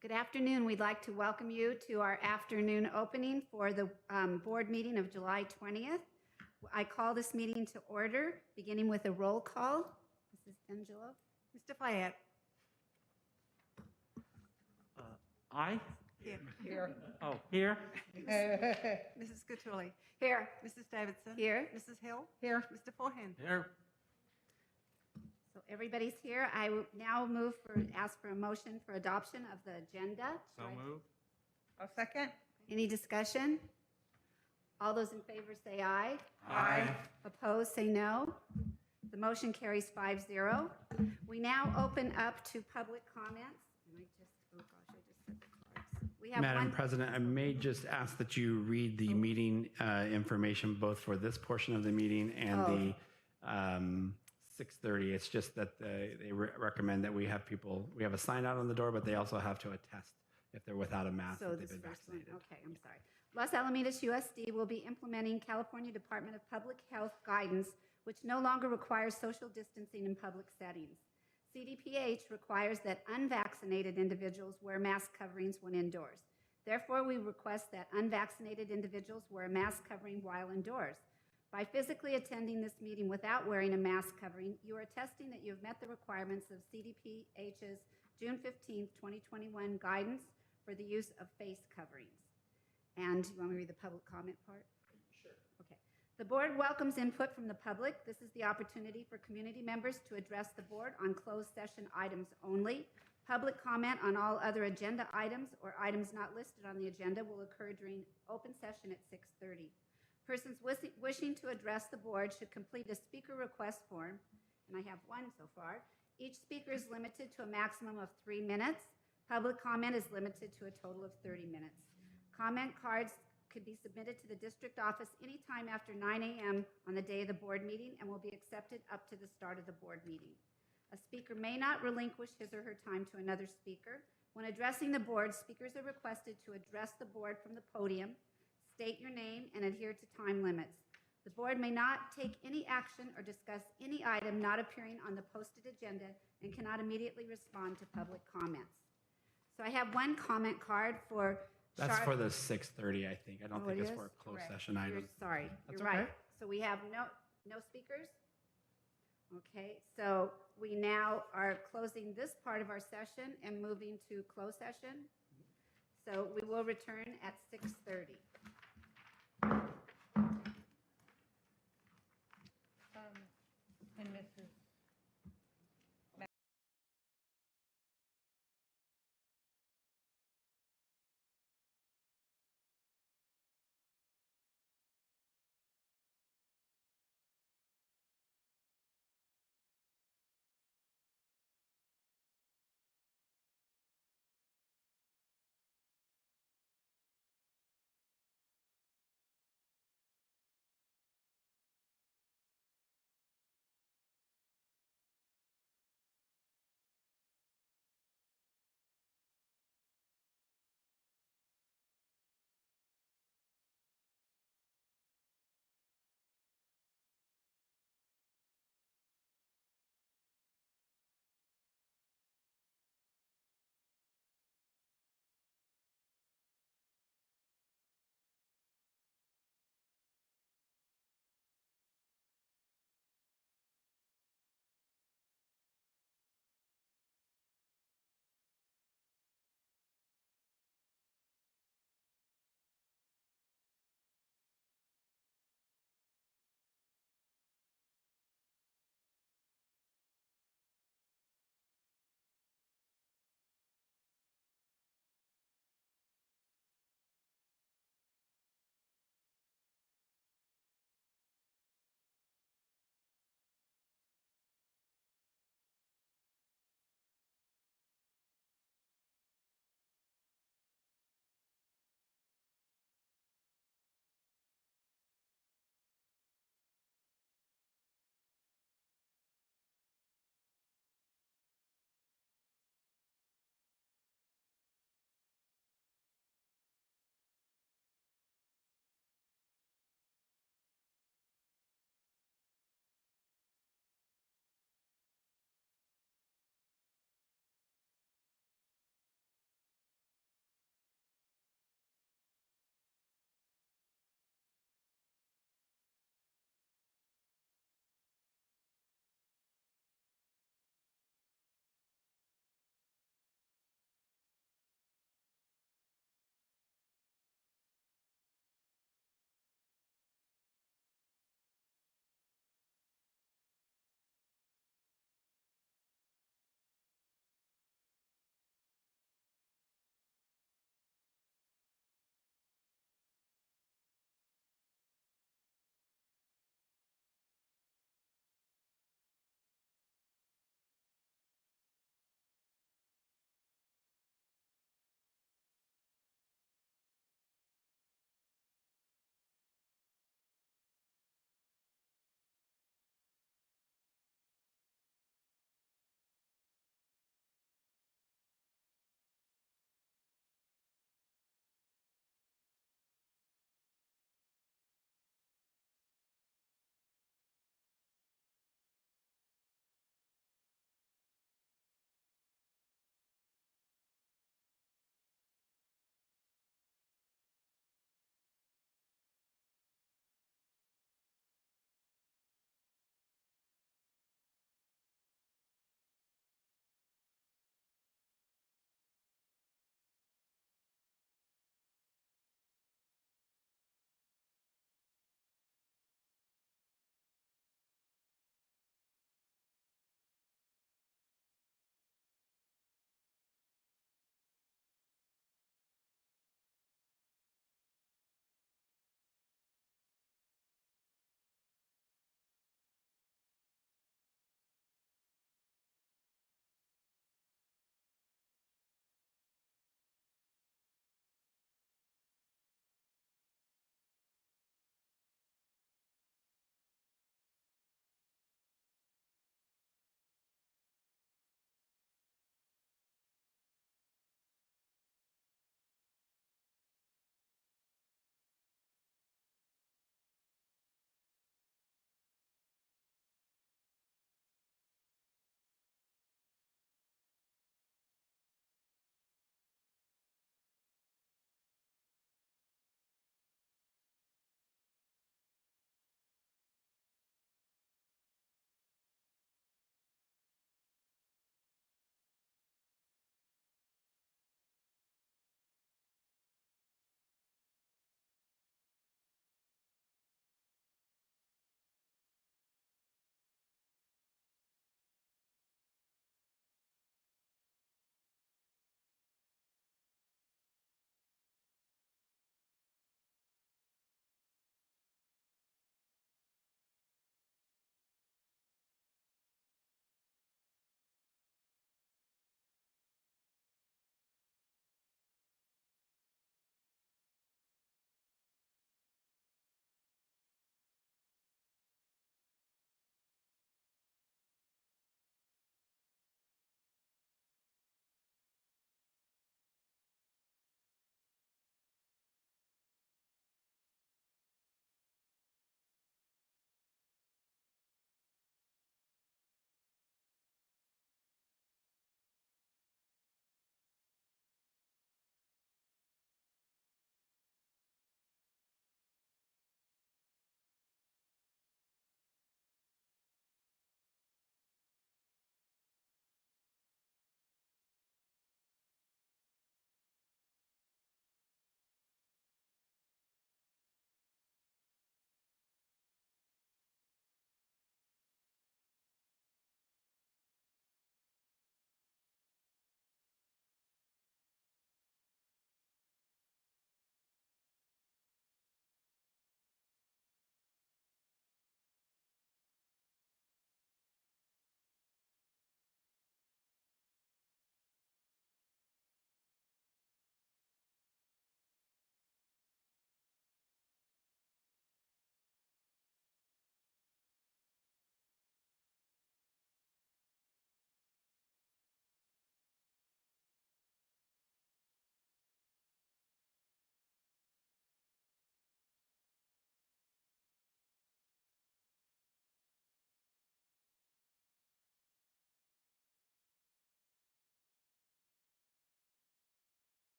Good afternoon. We'd like to welcome you to our afternoon opening for the board meeting of July 20th. I call this meeting to order, beginning with a roll call. Mrs. D'Angelo? Mr. Fayette. Aye? Here. Oh, here? Mrs. Scutuli. Here. Mrs. Davidson. Here. Mrs. Hill. Here. Mr. Forehand. Here. So everybody's here. I will now ask for a motion for adoption of the agenda. So moved. I'll second. Any discussion? All those in favor say aye. Aye. Opposed, say no. The motion carries 5-0. We now open up to public comments. And oh gosh, I just said the cards. We have Madam one. President, I may just ask that you read the meeting information both for this portion of the meeting and the 6:30. It's just that they recommend that we have a sign out on the door, but they also have to attest if they're without a mask So that they've this been first one, vaccinated. okay, I'm sorry. Los Alamitos USD will be implementing California Department of Public Health guidance, which no longer requires social distancing in public settings. CDPH requires that unvaccinated individuals wear mask coverings when indoors. Therefore, we request that unvaccinated individuals wear a mask covering while indoors. By physically attending this meeting without wearing a mask covering, you are attesting that you have met the requirements of CDPH's June 15, 2021 guidance for the use of face coverings. And you want me to read the public comment part? Sure. Okay. The board welcomes input from the public. This is the opportunity for community members to address the board on closed session items only. Public comment on all other agenda items or items not listed on the agenda will occur during open session at 6:30. Persons wishing to address the board should complete a speaker request form, and I have one so far. Each speaker is limited to a maximum of 3 minutes. Public comment is limited to a total of 30 minutes. Comment cards could be submitted to the district office anytime after 9 a.m. on the day of the board meeting and will be accepted up to the start of the board meeting. A speaker may not relinquish his or her time to another speaker. When addressing the board, speakers are requested to address the board from the podium, state your name, and adhere to time limits. The board may not take any action or discuss any item not appearing on the posted agenda and cannot immediately respond to public comments. So I have one comment card for That's for the 6:30, I think. I don't think it's for a closed Correct. session item. Sorry, That's you're right. okay. So we have no speakers? Okay, so we now are closing this part of our session and moving to closed session. So we will return at 6:30. And Mrs.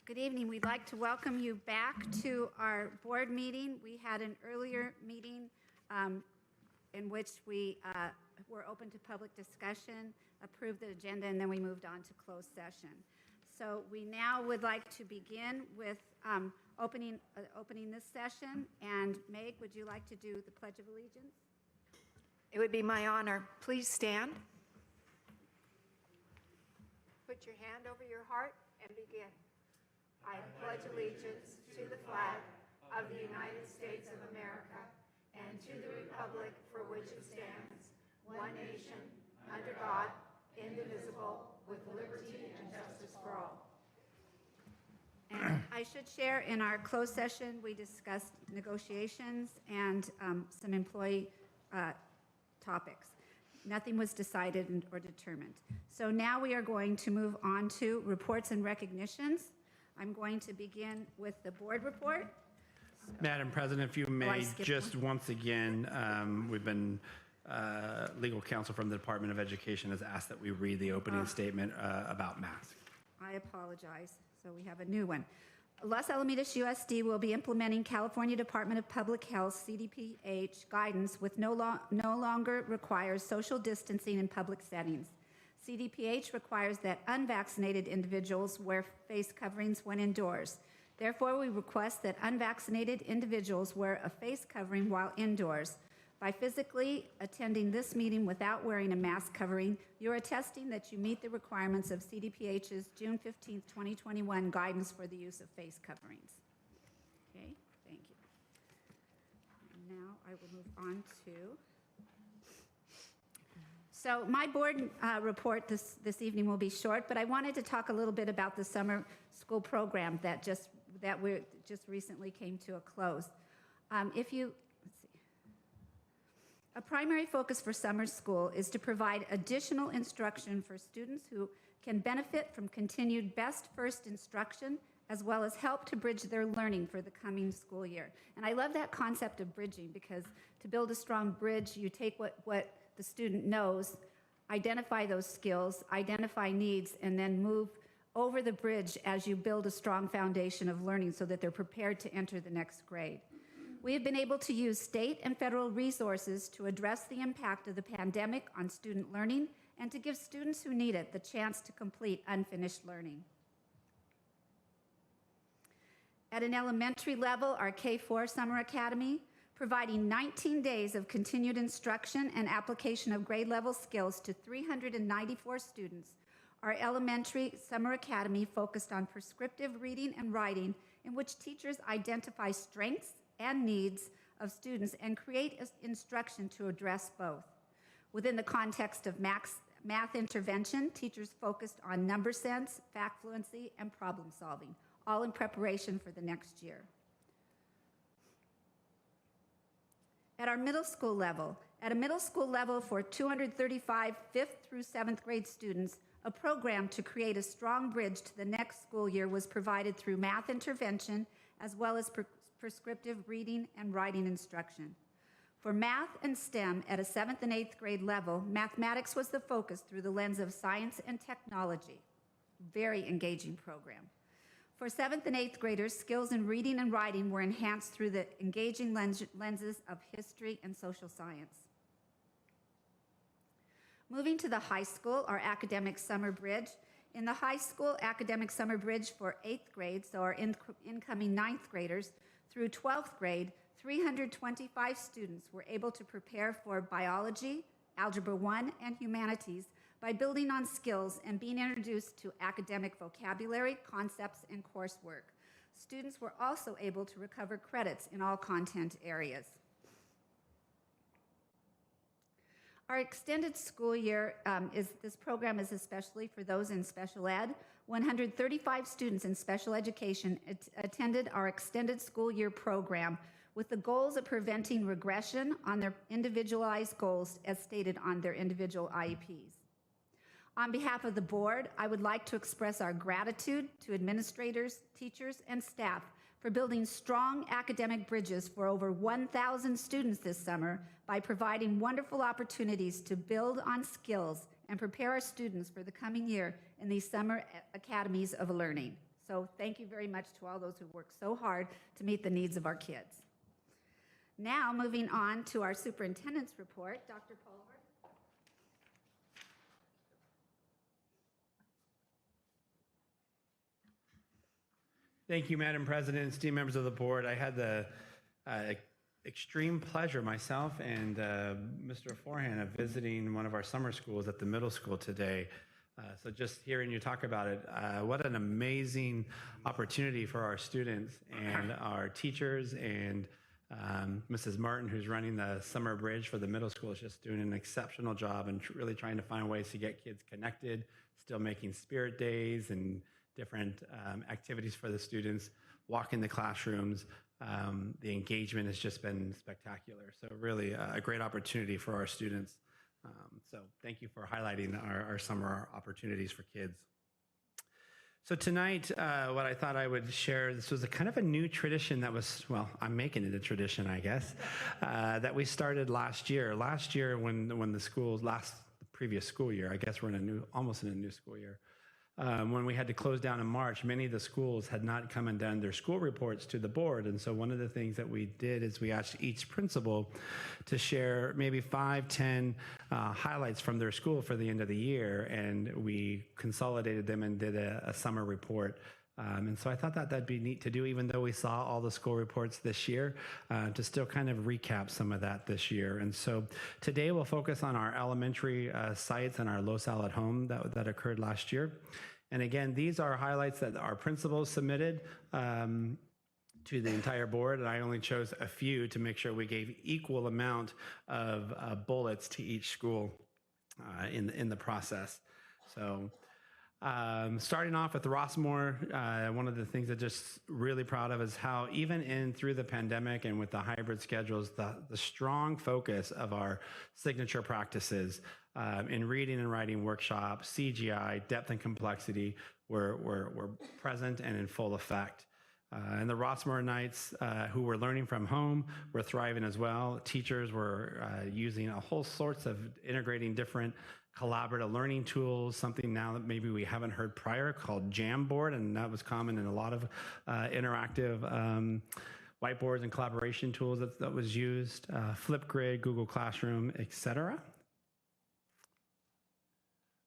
Good evening. We'd like to welcome you back to our board meeting. We had an earlier meeting in which we were open to public discussion, approved the agenda, and then we moved on to closed session. So we now would like to begin with opening this session. And Meg, would you like to do the Pledge of Allegiance? It would be my honor. Please stand. Put your hand over your heart and begin. I pledge allegiance to the flag of the United States of America and to the republic for which it stands, one nation, under God, indivisible, with liberty and justice for all. And I should share, in our closed session, we discussed negotiations and some employee topics. Nothing was decided or determined. So now we are going to move on to reports and recognitions. I'm going to begin with the board report. Madam President, if you I may, skipped just once again, we've been, legal counsel from the Department of Education has asked that we read the opening statement about masks. I apologize. So we have a new one. Los Alamitos USD will be implementing California Department of Public Health CDPH guidance with no longer requires social distancing in public settings. CDPH requires that unvaccinated individuals wear face coverings when indoors. Therefore, we request that unvaccinated individuals wear a face covering while indoors. By physically attending this meeting without wearing a mask covering, you're attesting that you meet the requirements of CDPH's June 15, 2021 guidance for the use of face coverings. Okay, thank you. And now I will move on to... So my board report this evening will be short, but I wanted to talk a little bit about the summer school program that just recently came to a close. Let's see. A primary focus for summer school is to provide additional instruction for students who can benefit from continued best first instruction, as well as help to bridge their learning for the coming school year. And I love that concept of bridging, because to build a strong bridge, you take what the student knows, identify those skills, identify needs, and then move over the bridge as you build a strong foundation of learning so that they're prepared to enter the next grade. We have been able to use state and federal resources to address the impact of the pandemic on student learning and to give students who need it the chance to complete unfinished learning. At an elementary level, our K-4 Summer Academy, providing 19 days of continued instruction and application of grade level skills to 394 students. Our elementary summer academy focused on prescriptive reading and writing, in which teachers identify strengths and needs of students and create instruction to address both. Within the context of math intervention, teachers focused on number sense, fact fluency, and problem solving, all in preparation for the next year. At our middle school level, for 235 5th through 7th grade students, a program to create a strong bridge to the next school year was provided through math intervention, as well as prescriptive reading and writing instruction. For math and STEM at a 7th and 8th grade level, mathematics was the focus through the lens of science and technology. Very engaging program. For 7th and 8th graders, skills in reading and writing were enhanced through the engaging lenses of history and social science. Moving to the high school, our academic summer bridge. In the high school academic summer bridge for 8th grade, so our incoming 9th graders, through 12th grade, 325 students were able to prepare for biology, algebra 1, and humanities by building on skills and being introduced to academic vocabulary, concepts, and coursework. Students were also able to recover credits in all content areas. Our extended school year, this program is especially for those in special ed. 135 students in special education attended our extended school year program with the goals of preventing regression on their individualized goals as stated on their individual IEPs. On behalf of the board, I would like to express our gratitude to administrators, teachers, and staff for building strong academic bridges for over 1,000 students this summer by providing wonderful opportunities to build on skills and prepare our students for the coming year in these summer academies of learning. So thank you very much to all those who work so hard to meet the needs of our kids. Now, moving on to our superintendent's report, Dr. Pulver. Thank you, Madam President, esteemed members of the board. I had the extreme pleasure myself and Mr. Forehand of visiting one of our summer schools at the middle school today. So just hearing you talk about it, what an amazing opportunity for our students and our teachers, and Mrs. Martin, who's running the summer bridge for the middle school, is just doing an exceptional job and really trying to find ways to get kids connected, still making spirit days and different activities for the students, walking the classrooms. The engagement has just been spectacular. So really a great opportunity for our students. So thank you for highlighting our summer opportunities for kids. So tonight, what I thought I would share, this was a kind of a new tradition that was, well, I'm making it a tradition, I guess, that we started last year. Last year when the previous school year, I guess we're almost in a new school year. When we had to close down in March, many of the schools had not come and done their school reports to the board. And so one of the things that we did is we asked each principal to share maybe 5-10 highlights from their school for the end of the year. And we consolidated them and did a summer report. And so I thought that that'd be neat to do, even though we saw all the school reports this year, to still kind of recap some of that this year. And so today we'll focus on our elementary sites and our LoSal at home that occurred last year. And again, these are highlights that our principals submitted to the entire board, and I only chose a few to make sure we gave equal amount of bullets to each school in the process. So starting off with Rossmore, one of the things that just really proud of is how even through the pandemic and with the hybrid schedules, the strong focus of our signature practices in reading and writing workshops, CGI, depth and complexity were present and in full effect. And the Rossmore Knights, who were learning from home, were thriving as well. Teachers were using a whole sorts of integrating different collaborative learning tools, something now that maybe we haven't heard prior called Jamboard, and that was common in a lot of interactive whiteboards and collaboration tools that was used, Flipgrid, Google Classroom, etc.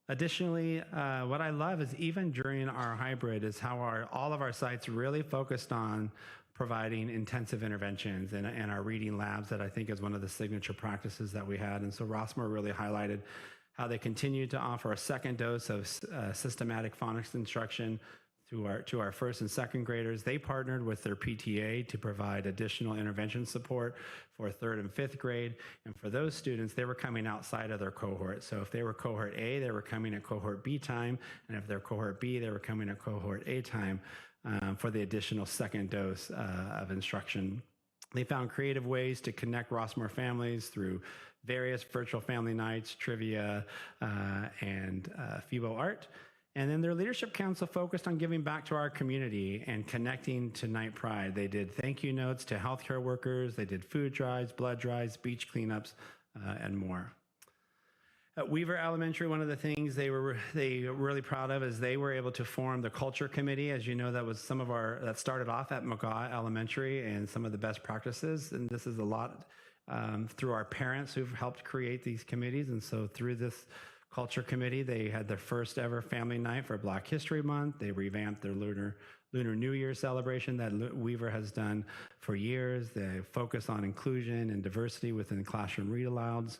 Additionally, what I love is even during our hybrid is how all of our sites really focused on providing intensive interventions and our reading labs that I think is one of the signature practices that we had. And so Rossmore really highlighted how they continue to offer a second dose of systematic phonics instruction to our first and second graders. They partnered with their PTA to provide additional intervention support for third and fifth grade. And for those students, they were coming outside of their cohort. So if they were cohort A, they were coming at cohort B time. And if they're cohort B, they were coming at cohort A time for the additional second dose of instruction. They found creative ways to connect Rossmore families through various virtual family nights, trivia, and FIBO art. And then their leadership council focused on giving back to our community and connecting to Night Pride. They did thank you notes to healthcare workers. They did food drives, blood drives, beach cleanups, and more. At Weaver Elementary, one of the things they were really proud of is they were able to form the culture committee. As you know, that was that started off at McGaw Elementary and some of the best practices. And this is a lot through our parents who've helped create these committees. And so through this culture committee, they had their first ever family night for Black History Month. They revamped their Lunar New Year celebration that Weaver has done for years. They focus on inclusion and diversity within classroom read-alouds.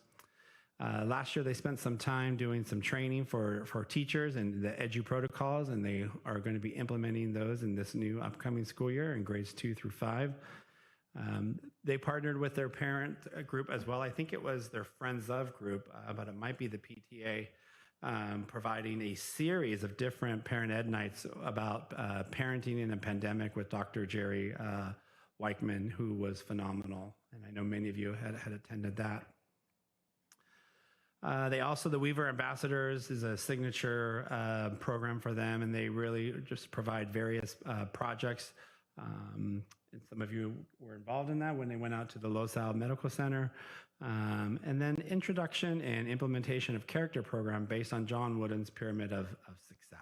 Last year, they spent some time doing some training for teachers and the edu protocols, and they are going to be implementing those in this new upcoming school year in grades 2 through 5. They partnered with their parent group as well. I think it was their Friends of group, but it might be the PTA, providing a series of different parent ed nights about parenting in a pandemic with Dr. Jerry Weichman, who was phenomenal. And I know many of you had attended that. The Weaver Ambassadors is a signature program for them, and they really just provide various projects. And some of you were involved in that when they went out to the LoSal Medical Center. And then introduction and implementation of character program based on John Wooden's Pyramid of Success.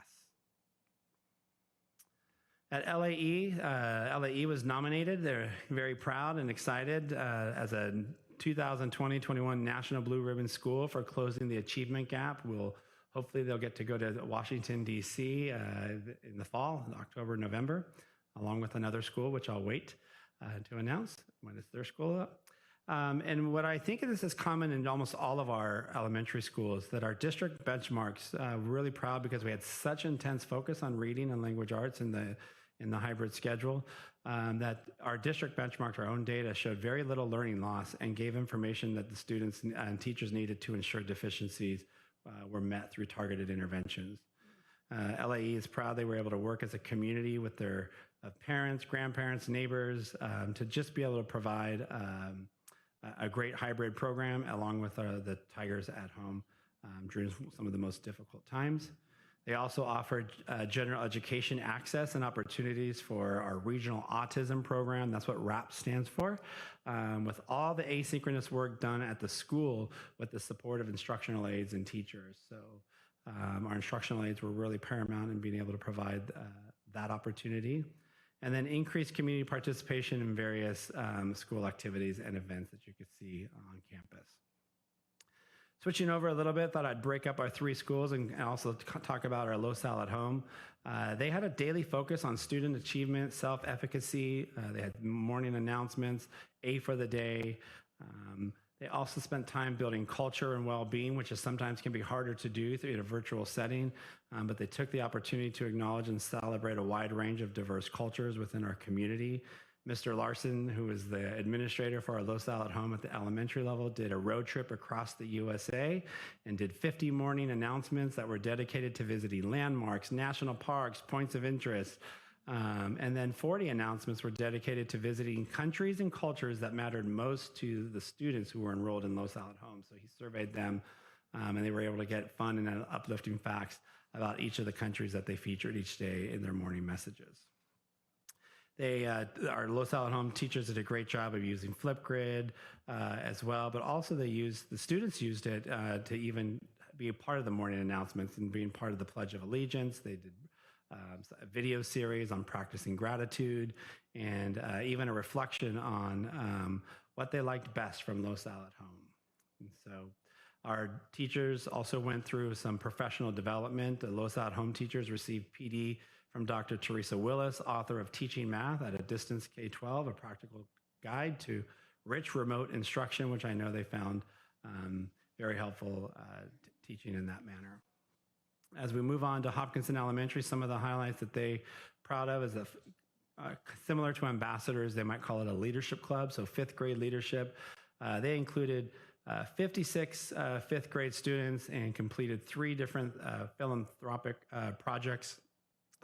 At LAE was nominated. They're very proud and excited as a 2020-21 National Blue Ribbon School for closing the achievement gap. Hopefully they'll get to go to Washington, D.C. In the fall, in October, November, along with another school, which I'll wait to announce when it's their school up. And what I think of this is common in almost all of our elementary schools, that our district benchmarks, we're really proud because we had such intense focus on reading and language arts in the hybrid schedule, that our district benchmarks, our own data, showed very little learning loss and gave information that the students and teachers needed to ensure deficiencies were met through targeted interventions. LAE is proud they were able to work as a community with their parents, grandparents, neighbors, to just be able to provide a great hybrid program along with the Tigers at home during some of the most difficult times. They also offered general education access and opportunities for our regional autism program. That's what RAP stands for, with all the asynchronous work done at the school with the support of instructional aides and teachers. So our instructional aides were really paramount in being able to provide that opportunity. And then increased community participation in various school activities and events that you could see on campus. Switching over a little bit, thought I'd break up our three schools and also talk about our LoSal at home. They had a daily focus on student achievement, self-efficacy. They had morning announcements, A for the day. They also spent time building culture and well-being, which is sometimes can be harder to do in a virtual setting, but they took the opportunity to acknowledge and celebrate a wide range of diverse cultures within our community. Mr. Larson, who is the administrator for our LoSal at home at the elementary level, did a road trip across the USA and did 50 morning announcements that were dedicated to visiting landmarks, national parks, points of interest, and then 40 announcements were dedicated to visiting countries and cultures that mattered most to the students who were enrolled in LoSal at home. So he surveyed them, and they were able to get fun and uplifting facts about each of the countries that they featured each day in their morning messages. Our LoSal at home teachers did a great job of using Flipgrid as well, but also the students used it to even be a part of the morning announcements and being part of the Pledge of Allegiance. They did a video series on practicing gratitude and even a reflection on what they liked best from LoSal at home. And so our teachers also went through some professional development. The LoSal at home teachers received PD from Dr. Teresa Willis, author of Teaching Math at a Distance K-12, a practical guide to rich remote instruction, which I know they found very helpful teaching in that manner. As we move on to Hopkinton Elementary, some of the highlights that they're proud of is that similar to ambassadors, they might call it a leadership club, so fifth grade leadership. They included 56 fifth grade students and completed 3 different philanthropic projects.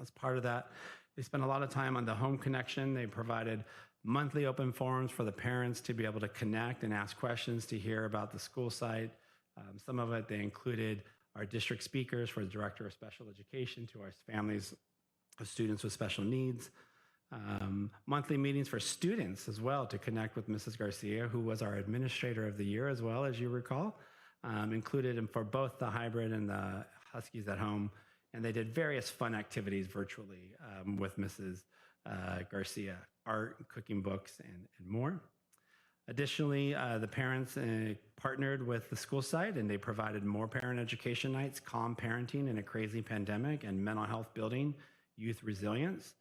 As part of that, they spent a lot of time on the home connection. They provided monthly open forums for the parents to be able to connect and ask questions to hear about the school site. Some of it, they included our district speakers for the Director of Special Education to our families of students with special needs. Monthly meetings for students as well to connect with Mrs. Garcia, who was our Administrator of the Year as well, as you recall, included for both the hybrid and the Huskies at home. And they did various fun activities virtually with Mrs. Garcia, art, cooking books, and more. Additionally, the parents partnered with the school site and they provided more parent education nights, calm parenting in a crazy pandemic, and mental health building, youth resilience.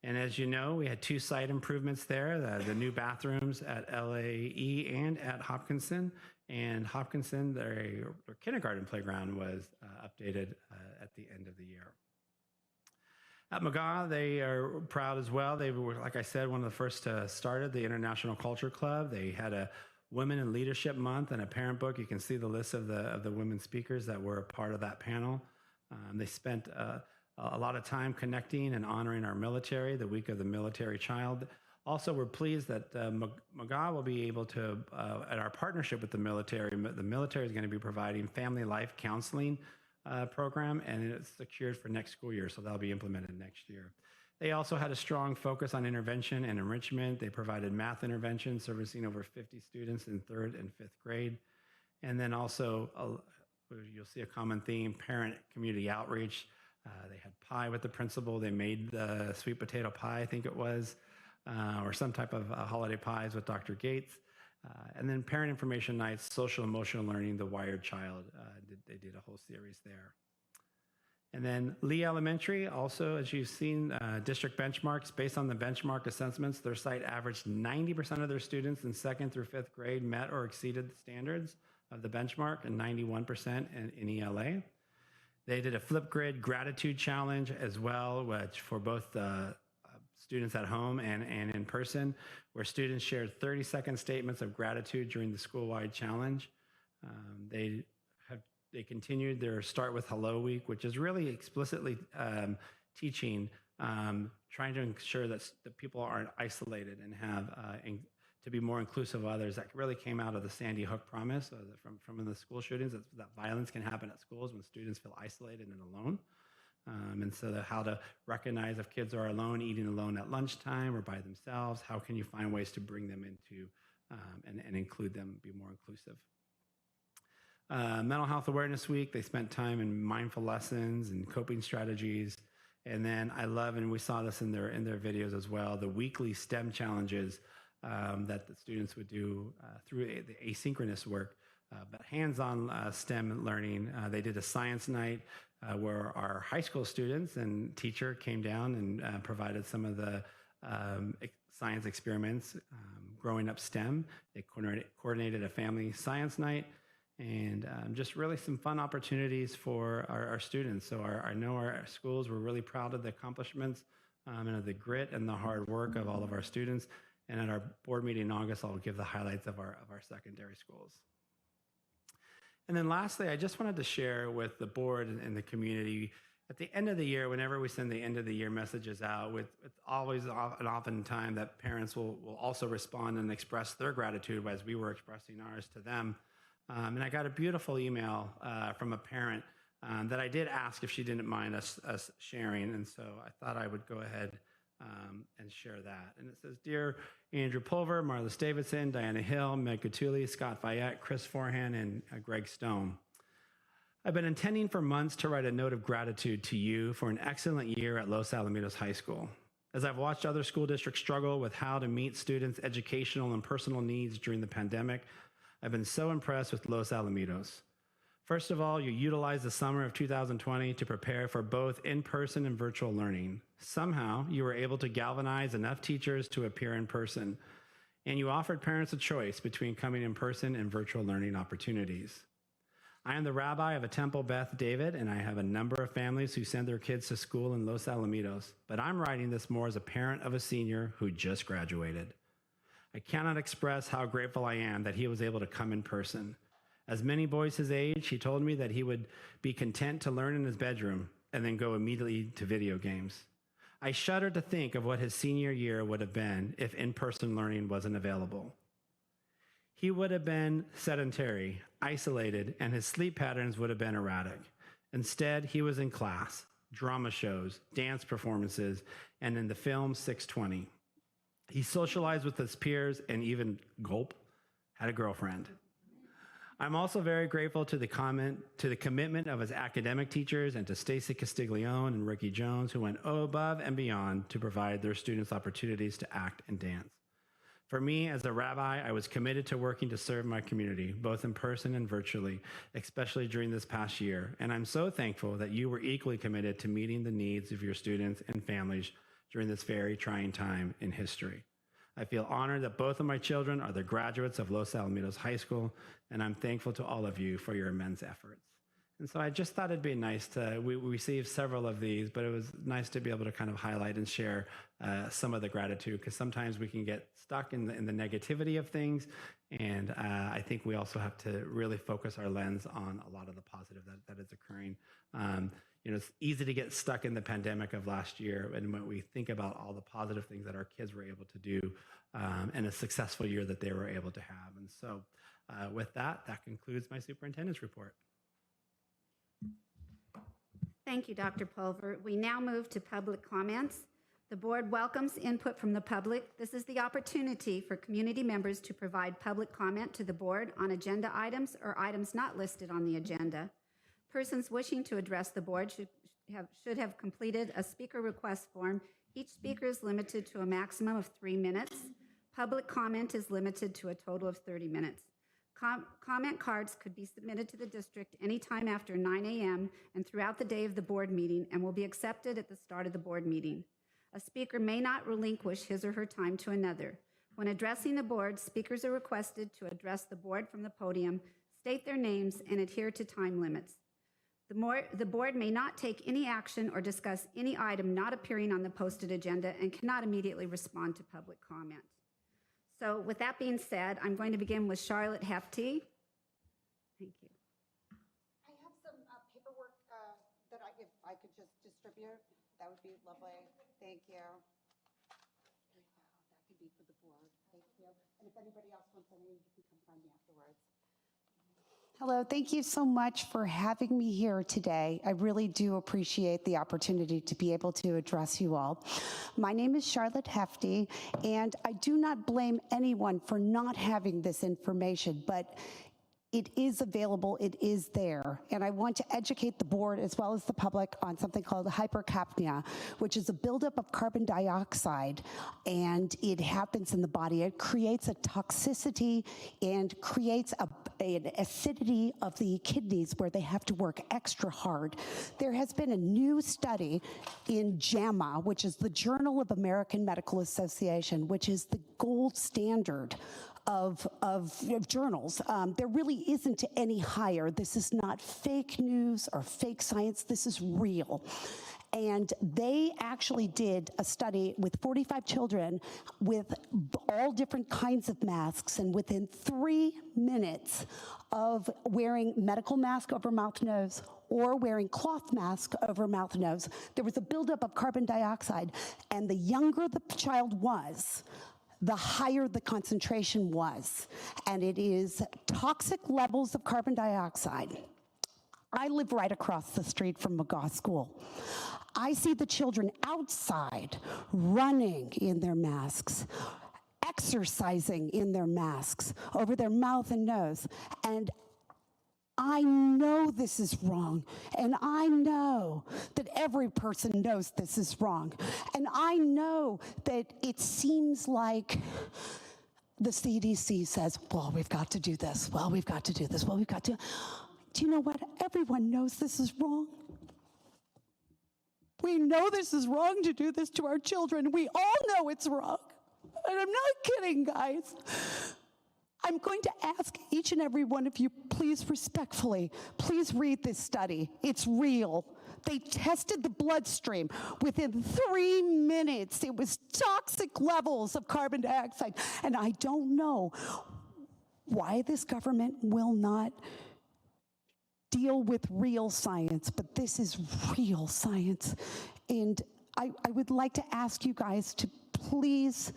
And as you know, we had 2 site improvements there, the new bathrooms at LAE and at Hopkinton. And Hopkinton, their kindergarten playground was updated at the end of the year. At McGaw, they are proud as well. They were, like I said, one of the first to start the International Culture Club. They had a Women in Leadership Month and a parent book. You can see the list of the women speakers that were a part of that panel. They spent a lot of time connecting and honoring our military, the Week of the Military Child. Also, we're pleased that McGaw will be able to, at our partnership with the military is going to be providing family life counseling program, and it's secured for next school year, so that'll be implemented next year. They also had a strong focus on intervention and enrichment. They provided math intervention, servicing over 50 students in 3rd and 5th grade. And then also, you'll see a common theme, parent community outreach. They had pie with the principal. They made the sweet potato pie, I think it was, or some type of holiday pies with Dr. Gates. And then parent information nights, social emotional learning, the Wired Child. They did a whole series there. And then Lee Elementary, also, as you've seen, district benchmarks. Based on the benchmark assessments, their site averaged 90% of their students in 2nd through 5th grade met or exceeded the standards of the benchmark, and 91% in ELA. They did a Flipgrid gratitude challenge as well, which for both students at home and in person, where students shared 30-second statements of gratitude during the school-wide challenge. They continued their Start with Hello week, which is really explicitly teaching, trying to ensure that people aren't isolated and have to be more inclusive of others. That really came out of the Sandy Hook promise from the school shootings, that violence can happen at schools when students feel isolated and alone. And so how to recognize if kids are alone, eating alone at lunchtime or by themselves, how can you find ways to bring them into and include them, be more inclusive. Mental Health Awareness Week, they spent time in mindful lessons and coping strategies. And then I love, and we saw this in their videos as well, the weekly STEM challenges that the students would do through the asynchronous work, but hands-on STEM learning. They did a science night where our high school students and teacher came down and provided some of the science experiments, growing up STEM. They coordinated a family science night, and just really some fun opportunities for our students. So I know our schools were really proud of the accomplishments and of the grit and the hard work of all of our students. And at our board meeting in August, I'll give the highlights of our secondary schools. And then lastly, I just wanted to share with the board and the community, at the end of the year, whenever we send the end of the year messages out, it's always an often time that parents will also respond and express their gratitude as we were expressing ours to them. And I got a beautiful email from a parent that I did ask if she didn't mind us sharing. And so I thought I would go ahead and share that. And it says, "Dear Andrew Pulver, Marlis Davidson, Diana Hill, Meg Gattuli, Scott Fayette, Chris Forehand, and Greg Stone. I've been intending for months to write a note of gratitude to you for an excellent year at Los Alamitos High School. As I've watched other school districts struggle with how to meet students' educational and personal needs during the pandemic, I've been so impressed with Los Alamitos. First of all, you utilized the summer of 2020 to prepare for both in-person and virtual learning. Somehow, you were able to galvanize enough teachers to appear in person, and you offered parents a choice between coming in person and virtual learning opportunities. I am the rabbi of a Temple Beth David, and I have a number of families who send their kids to school in Los Alamitos, but I'm writing this more as a parent of a senior who just graduated. I cannot express how grateful I am that he was able to come in person. As many boys his age, he told me that he would be content to learn in his bedroom and then go immediately to video games. I shudder to think of what his senior year would have been if in-person learning wasn't available. He would have been sedentary, isolated, and his sleep patterns would have been erratic. Instead, he was in class, drama shows, dance performances, and in the film 620. He socialized with his peers and even, gulp, had a girlfriend. I'm also very grateful to the commitment of his academic teachers and to Stacy Castiglione and Ricky Jones, who went above and beyond to provide their students opportunities to act and dance. For me, as a rabbi, I was committed to working to serve my community, both in person and virtually, especially during this past year. And I'm so thankful that you were equally committed to meeting the needs of your students and families during this very trying time in history. I feel honored that both of my children are the graduates of Los Alamitos High School, and I'm thankful to all of you for your immense efforts. And so I just thought it'd be nice to, we received several of these, but it was nice to be able to kind of highlight and share some of the gratitude, because sometimes we can get stuck in the negativity of things. And I think we also have to really focus our lens on a lot of the positive that is occurring. It's easy to get stuck in the pandemic of last year, and when we think about all the positive things that our kids were able to do and a successful year that they were able to have. And so with that concludes my superintendent's report. Thank you, Dr. Pulver. We now move to public comments. The board welcomes input from the public. This is the opportunity for community members to provide public comment to the board on agenda items or items not listed on the agenda. Persons wishing to address the board should should have completed a speaker request form. Each speaker is limited to a maximum of 3 minutes. Public comment is limited to a total of 30 minutes. Comment cards could be submitted to the district anytime after 9 a.m. and throughout the day of the board meeting and will be accepted at the start of the board meeting. A speaker may not relinquish his or her time to another. When addressing the board, speakers are requested to address the board from the podium, state their names, and adhere to time limits. The board may not take any action or discuss any item not appearing on the posted agenda and cannot immediately respond to public comment. So with that being said, I'm going to begin with Charlotte Hefty. Thank you. I have some paperwork that if I could just distribute, that would be lovely. Thank you. There you go. That could be for the board. Thank you. And if anybody else wants any, you can come find me afterwards. Hello, thank you so much for having me here today. I really do appreciate the opportunity to be able to address you all. My name is Charlotte Hefty, and I do not blame anyone for not having this information, but it is available, it is there. And I want to educate the board as well as the public on something called hypercapnia, which is a buildup of carbon dioxide, and it happens in the body. It creates a toxicity and creates an acidity of the kidneys where they have to work extra hard. There has been a new study in JAMA, which is the Journal of American Medical Association, which is the gold standard of journals. There really isn't any higher. This is not fake news or fake science. This is real. And they actually did a study with 45 children with all different kinds of masks, and within 3 minutes of wearing medical mask over mouth, nose, or wearing cloth mask over mouth, nose, there was a buildup of carbon dioxide. And the younger the child was, the higher the concentration was. And it is toxic levels of carbon dioxide. I live right across the street from McGaw School. I see the children outside running in their masks, exercising in their masks over their mouth and nose. And I know this is wrong, and I know that every person knows this is wrong, and I know that it seems like the CDC says, well, we've got to do this, well, we've got to do this, well, we've got to. Do you know what? Everyone knows this is wrong. We know this is wrong to do this to our children. We all know it's wrong, and I'm not kidding, guys. I'm going to ask each and every one of you, please respectfully, please read this study. It's real. They tested the bloodstream. Within 3 minutes, it was toxic levels of carbon dioxide. And I don't know why this government will not deal with real science, but this is real science. And I would like to ask you guys to please,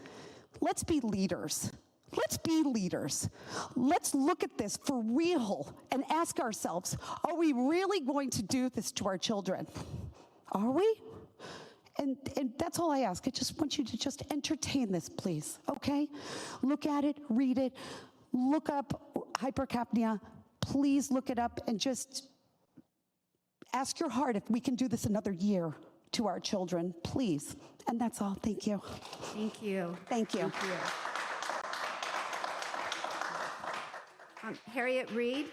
let's be leaders. Let's be leaders. Let's look at this for real and ask ourselves, are we really going to do this to our children? Are we? And that's all I ask. I just want you to just entertain this, please, okay? Look at it, read it, look up hypercapnia. Please look it up and just ask your heart if we can do this another year to our children, please. And that's all. Thank you. Thank you. Thank you. Thank you. Harriet Reed.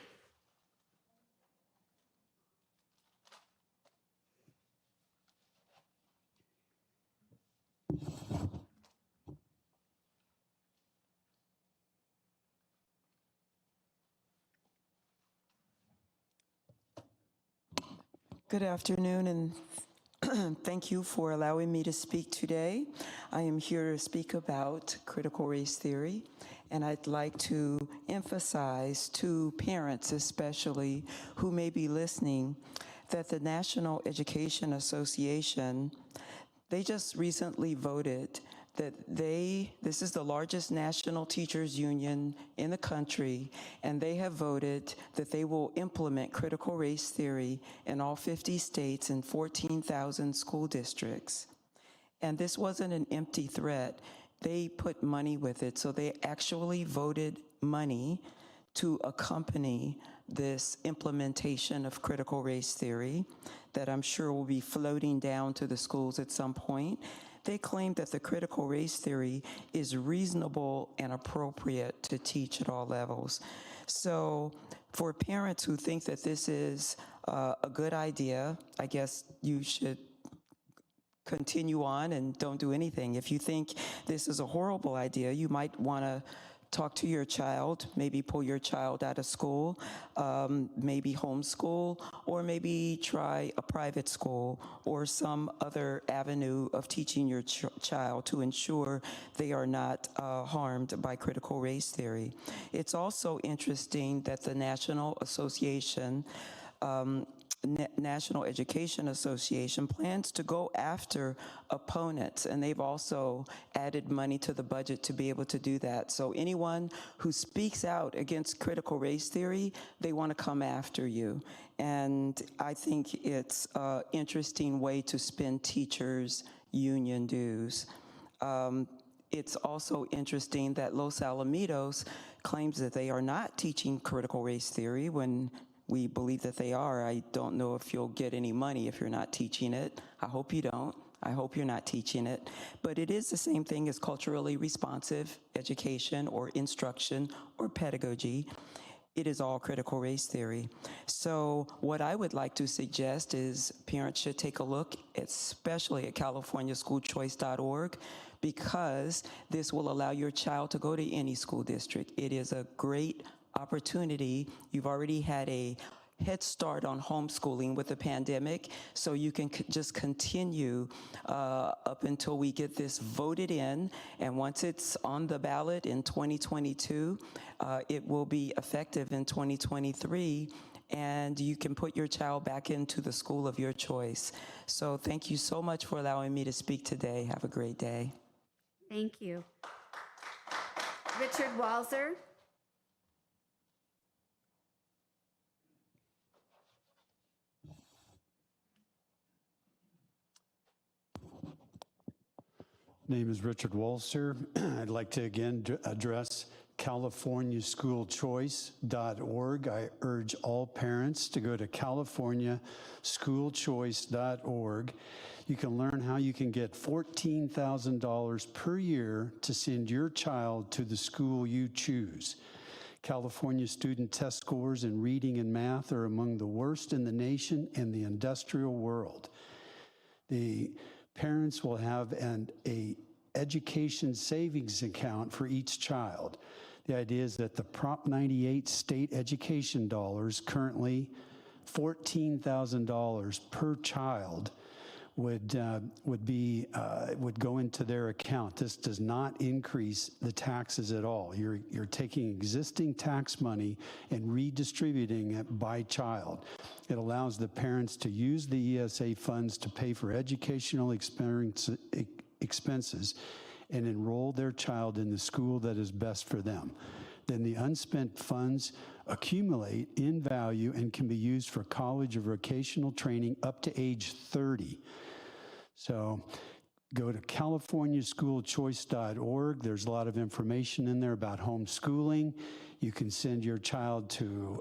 Good afternoon, and thank you for allowing me to speak today. I am here to speak about critical race theory, and I'd like to emphasize to parents especially who may be listening that the National Education Association, they just recently voted that this is the largest national teachers union in the country, and they have voted that they will implement critical race theory in all 50 states and 14,000 school districts. And this wasn't an empty threat. They put money with it, so they actually voted money to accompany this implementation of critical race theory. that I'm sure will be floating down to the schools at some point. They claim that the critical race theory is reasonable and appropriate to teach at all levels. So for parents who think that this is a good idea, I guess you should continue on and don't do anything. If you think this is a horrible idea, you might want to talk to your child, maybe pull your child out of school, maybe homeschool, or maybe try a private school or some other avenue of teaching your child to ensure they are not harmed by critical race theory. It's also interesting that the National Education Association plans to go after opponents, and they've also added money to the budget to be able to do that. So anyone who speaks out against critical race theory, they want to come after you. And I think it's an interesting way to spend teachers' union dues. It's also interesting that Los Alamitos claims that they are not teaching critical race theory when we believe that they are. I don't know if you'll get any money if you're not teaching it. I hope you don't. I hope you're not teaching it. But it is the same thing as culturally responsive education or instruction or pedagogy. It is all critical race theory. So what I would like to suggest is parents should take a look, especially at californiaschoolchoice.org, because this will allow your child to go to any school district. It is a great opportunity. You've already had a head start on homeschooling with the pandemic, so you can just continue up until we get this voted in, and once it's on the ballot in 2022, it will be effective in 2023, and you can put your child back into the school of your choice. So thank you so much for allowing me to speak today. Have a great day. Thank you. Richard Walzer. Name is Richard Walser. I'd like to again address CaliforniaSchoolChoice.org. I urge all parents to go to CaliforniaSchoolChoice.org. You can learn how you can get $14,000 per year to send your child to the school you choose. California student test scores in reading and math are among the worst in the nation and the industrial world. The parents will have a education savings account for each child. The idea is that the Prop 98 state education dollars, currently $14,000 per child, would go into their account. This does not increase the taxes at all. You're taking existing tax money and redistributing it by child. It allows the parents to use the ESA funds to pay for educational expenses and enroll their child in the school that is best for them. Then the unspent funds accumulate in value and can be used for college or vocational training up to age 30. So go to CaliforniaSchoolChoice.org. There's a lot of information in there about homeschooling. You can send your child to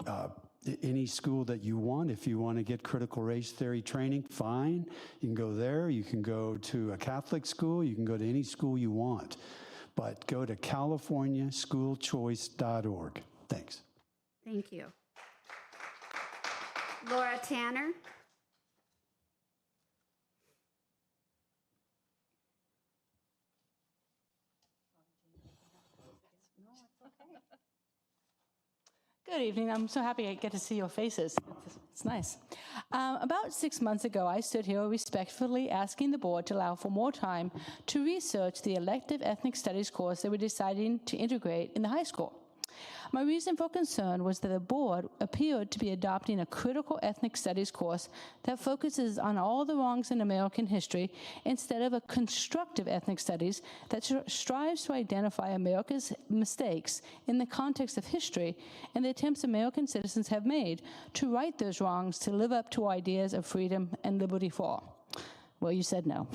any school that you want. If you want to get critical race theory training, fine. You can go there. You can go to a Catholic school. You can go to any school you want. But go to CaliforniaSchoolChoice.org. Thanks. Thank you. Laura Tanner. Good evening. I'm so happy I get to see your faces. It's nice. About 6 months ago, I stood here respectfully asking the board to allow for more time to research the elective ethnic studies course they were deciding to integrate in the high school. My reason for concern was that the board appeared to be adopting a critical ethnic studies course that focuses on all the wrongs in American history instead of a constructive ethnic studies that strives to identify America's mistakes in the context of history and the attempts American citizens have made to right those wrongs to live up to ideas of freedom and liberty for all. Well, you said no.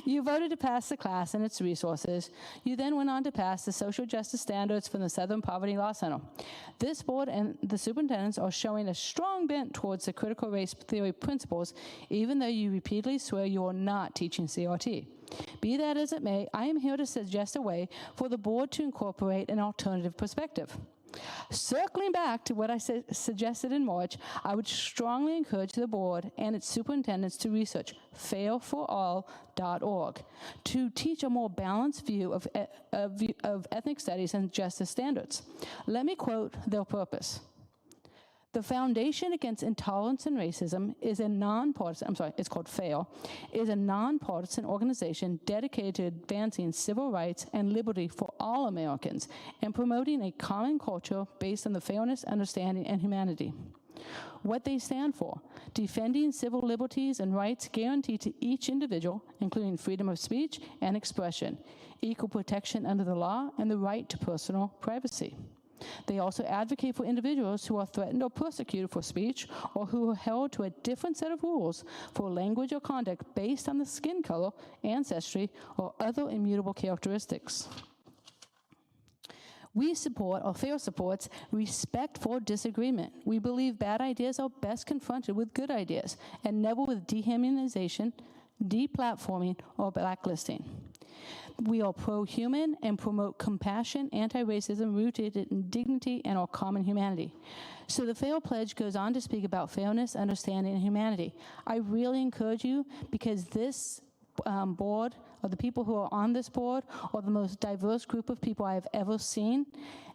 You voted to pass the class and its resources. You then went on to pass the social justice standards from the Southern Poverty Law Center. This board and the superintendents are showing a strong bent towards the critical race theory principles, even though you repeatedly swear you are not teaching CRT. Be that as it may, I am here to suggest a way for the board to incorporate an alternative perspective. Circling back to what I suggested in March, I would strongly encourage the board and its superintendents to research failforall.org to teach a more balanced view of ethnic studies and justice standards. Let me quote their purpose. The Foundation Against Intolerance and Racism is a nonpartisan, it's called FAIL, is a nonpartisan organization dedicated to advancing civil rights and liberty for all Americans and promoting a common culture based on the fairness, understanding, and humanity. What they stand for: defending civil liberties and rights guaranteed to each individual, including freedom of speech and expression, equal protection under the law, and the right to personal privacy. They also advocate for individuals who are threatened or persecuted for speech or who are held to a different set of rules for language or conduct based on the skin color, ancestry, or other immutable characteristics. We support, or FAIR supports, respect for disagreement. We believe bad ideas are best confronted with good ideas and never with dehumanization, deplatforming, or blacklisting. We are pro-human and promote compassion, anti-racism rooted in dignity and our common humanity. So the FAIR pledge goes on to speak about fairness, understanding, and humanity. I really encourage you, because this board, or the people who are on this board, are the most diverse group of people I have ever seen,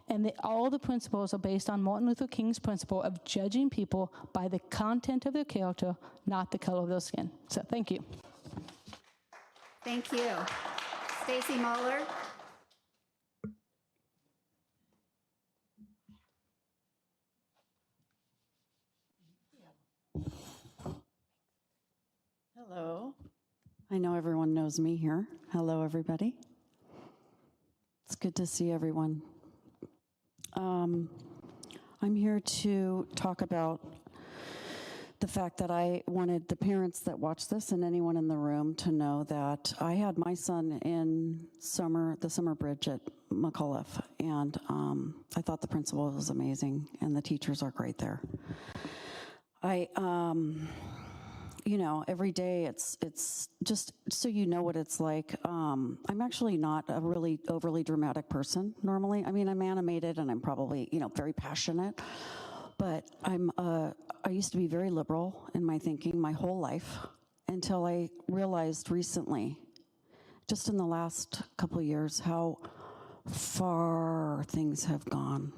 and all the principles are based on Martin Luther King's principle of judging people by the content of their character, not the color of their skin. So thank you. Thank you. Stacy Moeller. Hello. I know everyone knows me here. Hello, everybody. It's good to see everyone. I'm here to talk about the fact that I wanted the parents that watch this and anyone in the room to know that I had my son in the summer bridge at McAuliffe, and I thought the principal was amazing, and the teachers are great there. You know, every day it's just so you know what it's like. I'm actually not a really overly dramatic person normally. I mean, I'm animated and I'm probably, very passionate, but I used to be very liberal in my thinking my whole life until I realized recently, just in the last couple of years, how far things have gone,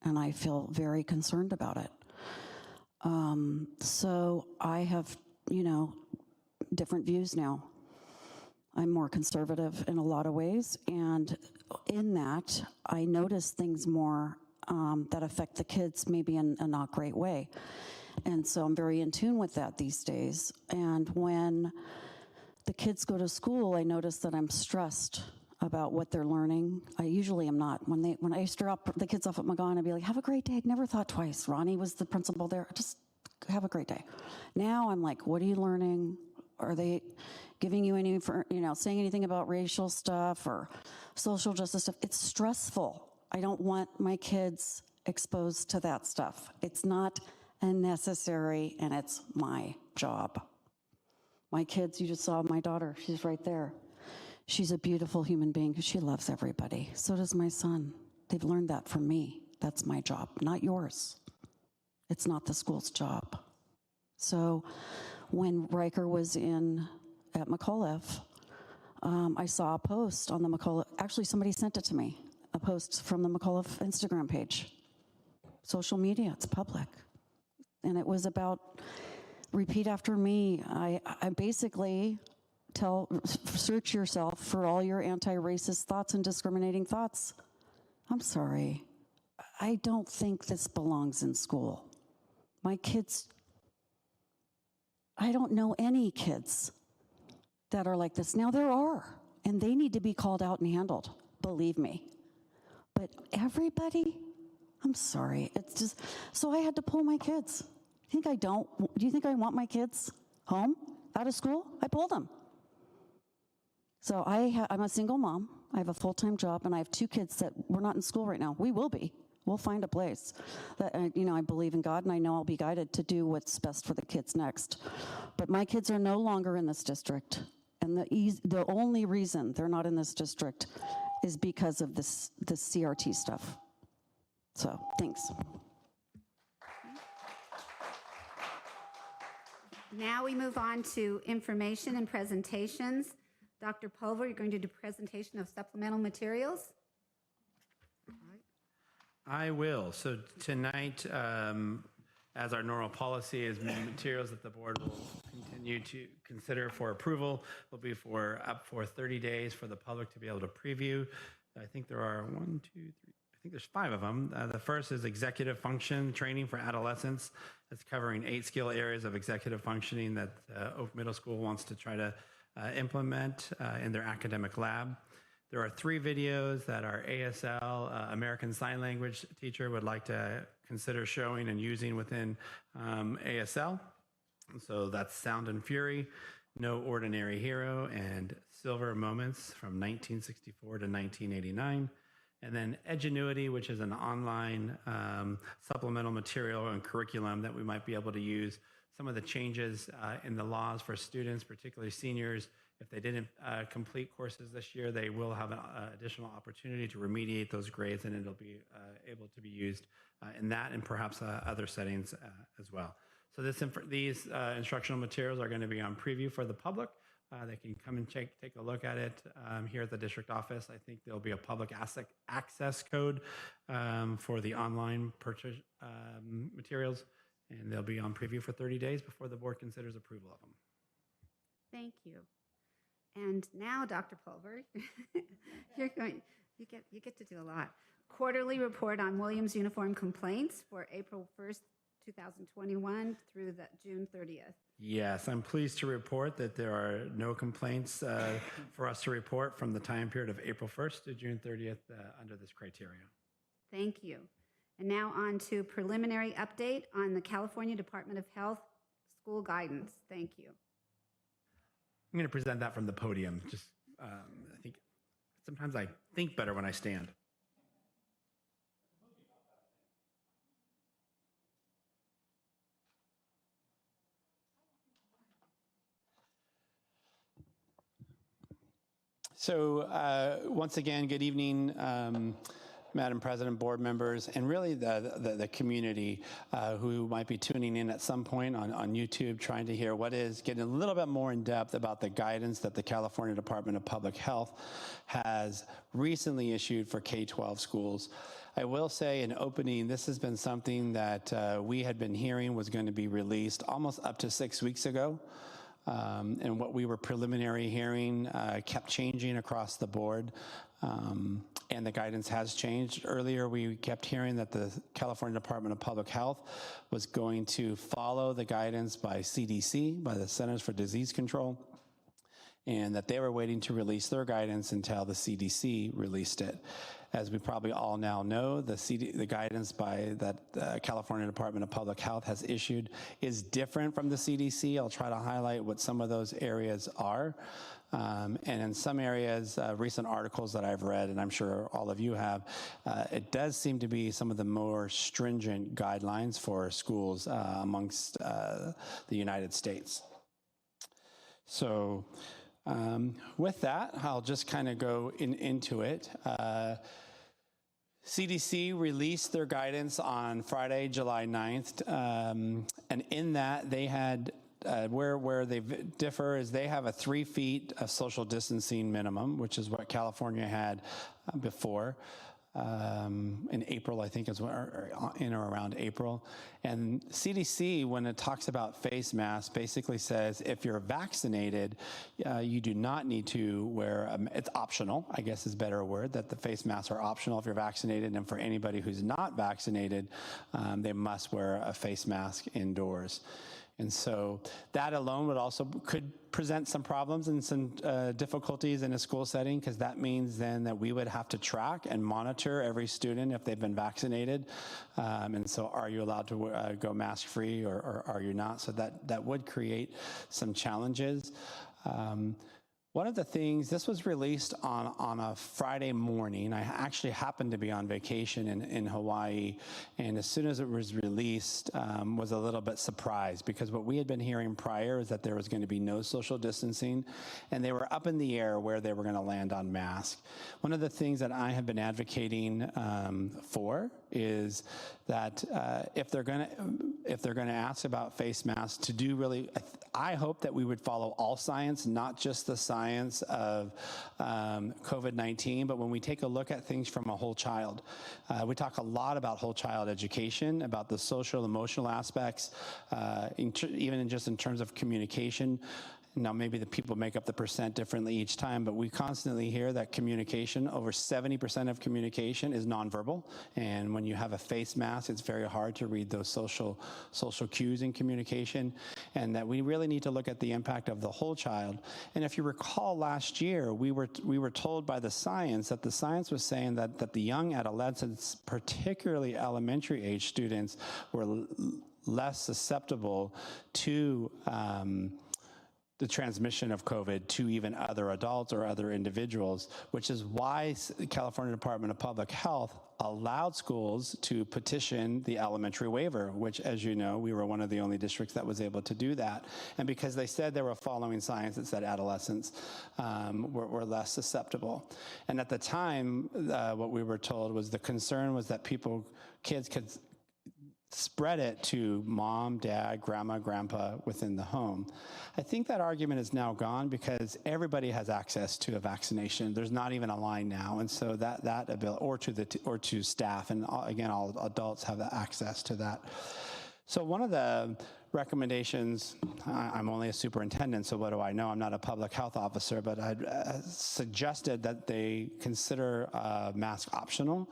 and I feel very concerned about it. So I have, different views now. I'm more conservative in a lot of ways, and in that, I notice things more that affect the kids maybe in a not great way. And so I'm very in tune with that these days. And when the kids go to school, I notice that I'm stressed about what they're learning. I usually am not. When I used to drop the kids off at McGon, I'd be like, have a great day. I'd never thought twice. Ronnie was the principal there. Just have a great day. Now I'm like, what are you learning? Are they giving you any, saying anything about racial stuff or social justice stuff? It's stressful. I don't want my kids exposed to that stuff. It's not unnecessary, and it's my job. My kids, you just saw my daughter. She's right there. She's a beautiful human being because she loves everybody. So does my son. They've learned that from me. That's my job, not yours. It's not the school's job. So when Riker was at McAuliffe, I saw a post on the McAuliffe, actually somebody sent it to me, a post from the McAuliffe Instagram page. Social media, it's public. And it was about, repeat after me, I basically search yourself for all your anti-racist thoughts and discriminating thoughts. I'm sorry. I don't think this belongs in school. My kids, I don't know any kids that are like this. Now there are, and they need to be called out and handled, believe me. But everybody, I'm sorry, it's just, so I had to pull my kids. Do you think I want my kids home, out of school? I pulled them. So I'm a single mom. I have a full-time job, and I have 2 kids that we're not in school right now. We will be. We'll find a place. That, I believe in God, and I know I'll be guided to do what's best for the kids next. But my kids are no longer in this district, and the only reason they're not in this district is because of this CRT stuff. So, thanks. Now we move on to information and presentations. Dr. Pulver, you're going to do a presentation of supplemental materials. I will. So tonight, as our normal policy is, materials that the board will continue to consider for approval will be up for 30 days for the public to be able to preview. I think there are 1, 2, 3. I think there's 5 of them. The first is executive function training for adolescents. It's covering 8 skill areas of executive functioning that Oak Middle School wants to try to implement in their academic lab. There are 3 videos that our ASL, American Sign Language teacher, would like to consider showing and using within ASL. So that's Sound and Fury, No Ordinary Hero, and Silver Moments from 1964 to 1989. And then Edgenuity, which is an online supplemental material and curriculum that we might be able to use. Some of the changes in the laws for students, particularly seniors, if they didn't complete courses this year, they will have an additional opportunity to remediate those grades, and it'll be able to be used in that and perhaps other settings as well. So these instructional materials are going to be on preview for the public. They can come and take a look at it here at the district office. I think there'll be a public access code for the online purchase materials, and they'll be on preview for 30 days before the board considers approval of them. Thank you. And now, Dr. Pulver, you get to do a lot. Quarterly report on Williams uniform complaints for April 1st, 2021 through June 30th. Yes, I'm pleased to report that there are no complaints for us to report from the time period of April 1st to June 30th under this criteria. Thank you. And now on to preliminary update on the California Department of Health school guidance. Thank you. I'm going to present that from the podium. Just, I think sometimes I think better when I stand. So once again, good evening, Madam President, board members, and really the community who might be tuning in at some point on YouTube, trying to hear what is getting a little bit more in depth about the guidance that the California Department of Public Health has recently issued for K-12 schools. I will say in opening, this has been something that we had been hearing was going to be released almost up to 6 weeks ago. And what we were preliminary hearing kept changing across the board. And the guidance has changed. Earlier, we kept hearing that the California Department of Public Health was going to follow the guidance by CDC, by the Centers for Disease Control, and that they were waiting to release their guidance until the CDC released it. As we probably all now know, the guidance by that California Department of Public Health has issued is different from the CDC. I'll try to highlight what some of those areas are. And in some areas, recent articles that I've read, and I'm sure all of you have, it does seem to be some of the more stringent guidelines for schools amongst the United States. So with that, I'll just kind of go into it. CDC released their guidance on Friday, July 9th, and in that they had where they differ is they have a 3 feet of social distancing minimum, which is what California had before. In April, I think is in or around April. And CDC, when it talks about face masks, basically says if you're vaccinated, you do not need to wear, it's optional, I guess is a better word, that the face masks are optional if you're vaccinated. And for anybody who's not vaccinated, they must wear a face mask indoors. And so that alone could present some problems and some difficulties in a school setting, because that means then that we would have to track and monitor every student if they've been vaccinated. And so are you allowed to go mask free or are you not? So that would create some challenges. One of the things, this was released on a Friday morning. I actually happened to be on vacation in Hawaii, and as soon as it was released, was a little bit surprised, because what we had been hearing prior is that there was going to be no social distancing, and they were up in the air where they were going to land on masks. One of the things that I have been advocating for is that if they're going to ask about face masks, to do really, I hope that we would follow all science, not just the science of COVID-19, but when we take a look at things from a whole child. We talk a lot about whole child education, about the social, emotional aspects, even just in terms of communication. Now, maybe the people make up the percent differently each time, but we constantly hear that communication, over 70% of communication is nonverbal. And when you have a face mask, it's very hard to read those social cues in communication, and that we really need to look at the impact of the whole child. And if you recall last year, we were told by the science that the science was saying that the young adolescents, particularly elementary age students, were less susceptible to the transmission of COVID to even other adults or other individuals, which is why the California Department of Public Health allowed schools to petition the elementary waiver, which, as you know, we were one of the only districts that was able to do that. And because they said they were following science that said adolescents were less susceptible. And at the time, what we were told was the concern was that kids could spread it to mom, dad, grandma, grandpa within the home. I think that argument is now gone because everybody has access to a vaccination. There's not even a line now, and so that ability, or to staff, and again, all adults have the access to that. So one of the recommendations, I'm only a superintendent, so what do I know? I'm not a public health officer, but I suggested that they consider mask optional,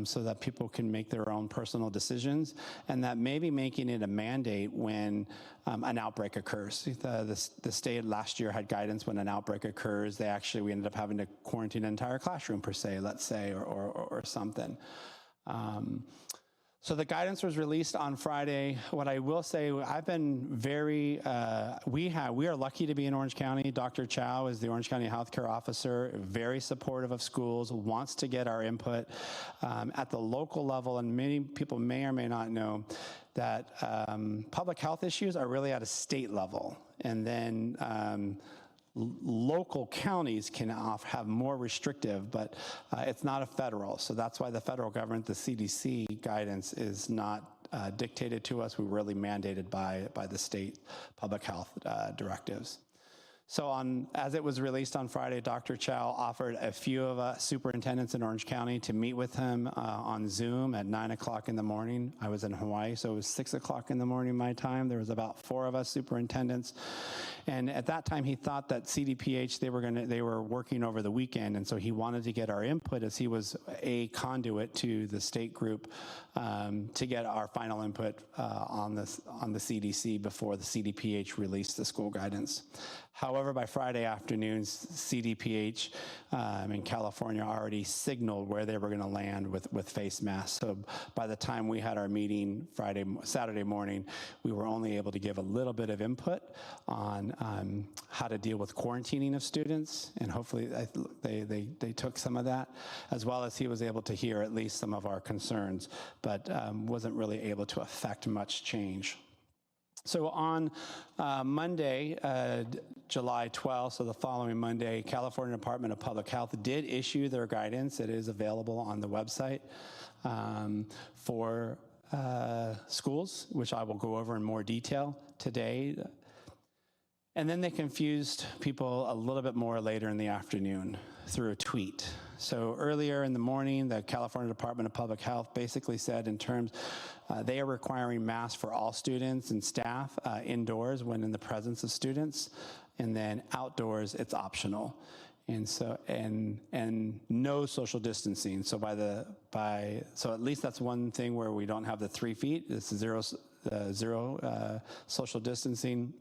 so that people can make their own personal decisions, and that maybe making it a mandate when an outbreak occurs. The state last year had guidance when an outbreak occurs. We ended up having to quarantine an entire classroom per se, let's say, or something. So the guidance was released on Friday. What I will say, I've been we are lucky to be in Orange County. Dr. Chow is the Orange County Healthcare Officer, very supportive of schools, wants to get our input at the local level, and many people may or may not know that public health issues are really at a state level, and then local counties can have more restrictive, but it's not a federal. So that's why the federal government, the CDC guidance, is not dictated to us. We're really mandated by the state public health directives. So as it was released on Friday, Dr. Chow offered a few of us superintendents in Orange County to meet with him on Zoom at 9 o'clock in the morning. I was in Hawaii, so it was 6 o'clock in the morning my time. There was about 4 of us superintendents. And at that time, he thought that CDPH, they were working over the weekend, and so he wanted to get our input as he was a conduit to the state group to get our final input on the CDC before the CDPH released the school guidance. However, by Friday afternoon, CDPH in California already signaled where they were going to land with face masks. So by the time we had our meeting Saturday morning, we were only able to give a little bit of input on how to deal with quarantining of students, and hopefully they took some of that, as well as he was able to hear at least some of our concerns, but wasn't really able to affect much change. So on Monday, July 12th, so the following Monday, California Department of Public Health did issue their guidance. It is available on the website for schools, which I will go over in more detail today. And then they confused people a little bit more later in the afternoon through a tweet. So earlier in the morning, the California Department of Public Health basically said in terms, they are requiring masks for all students and staff indoors when in the presence of students, and then outdoors, it's optional. And so, and no social distancing. So so at least that's one thing where we don't have the 3 feet. It's zero social distancing,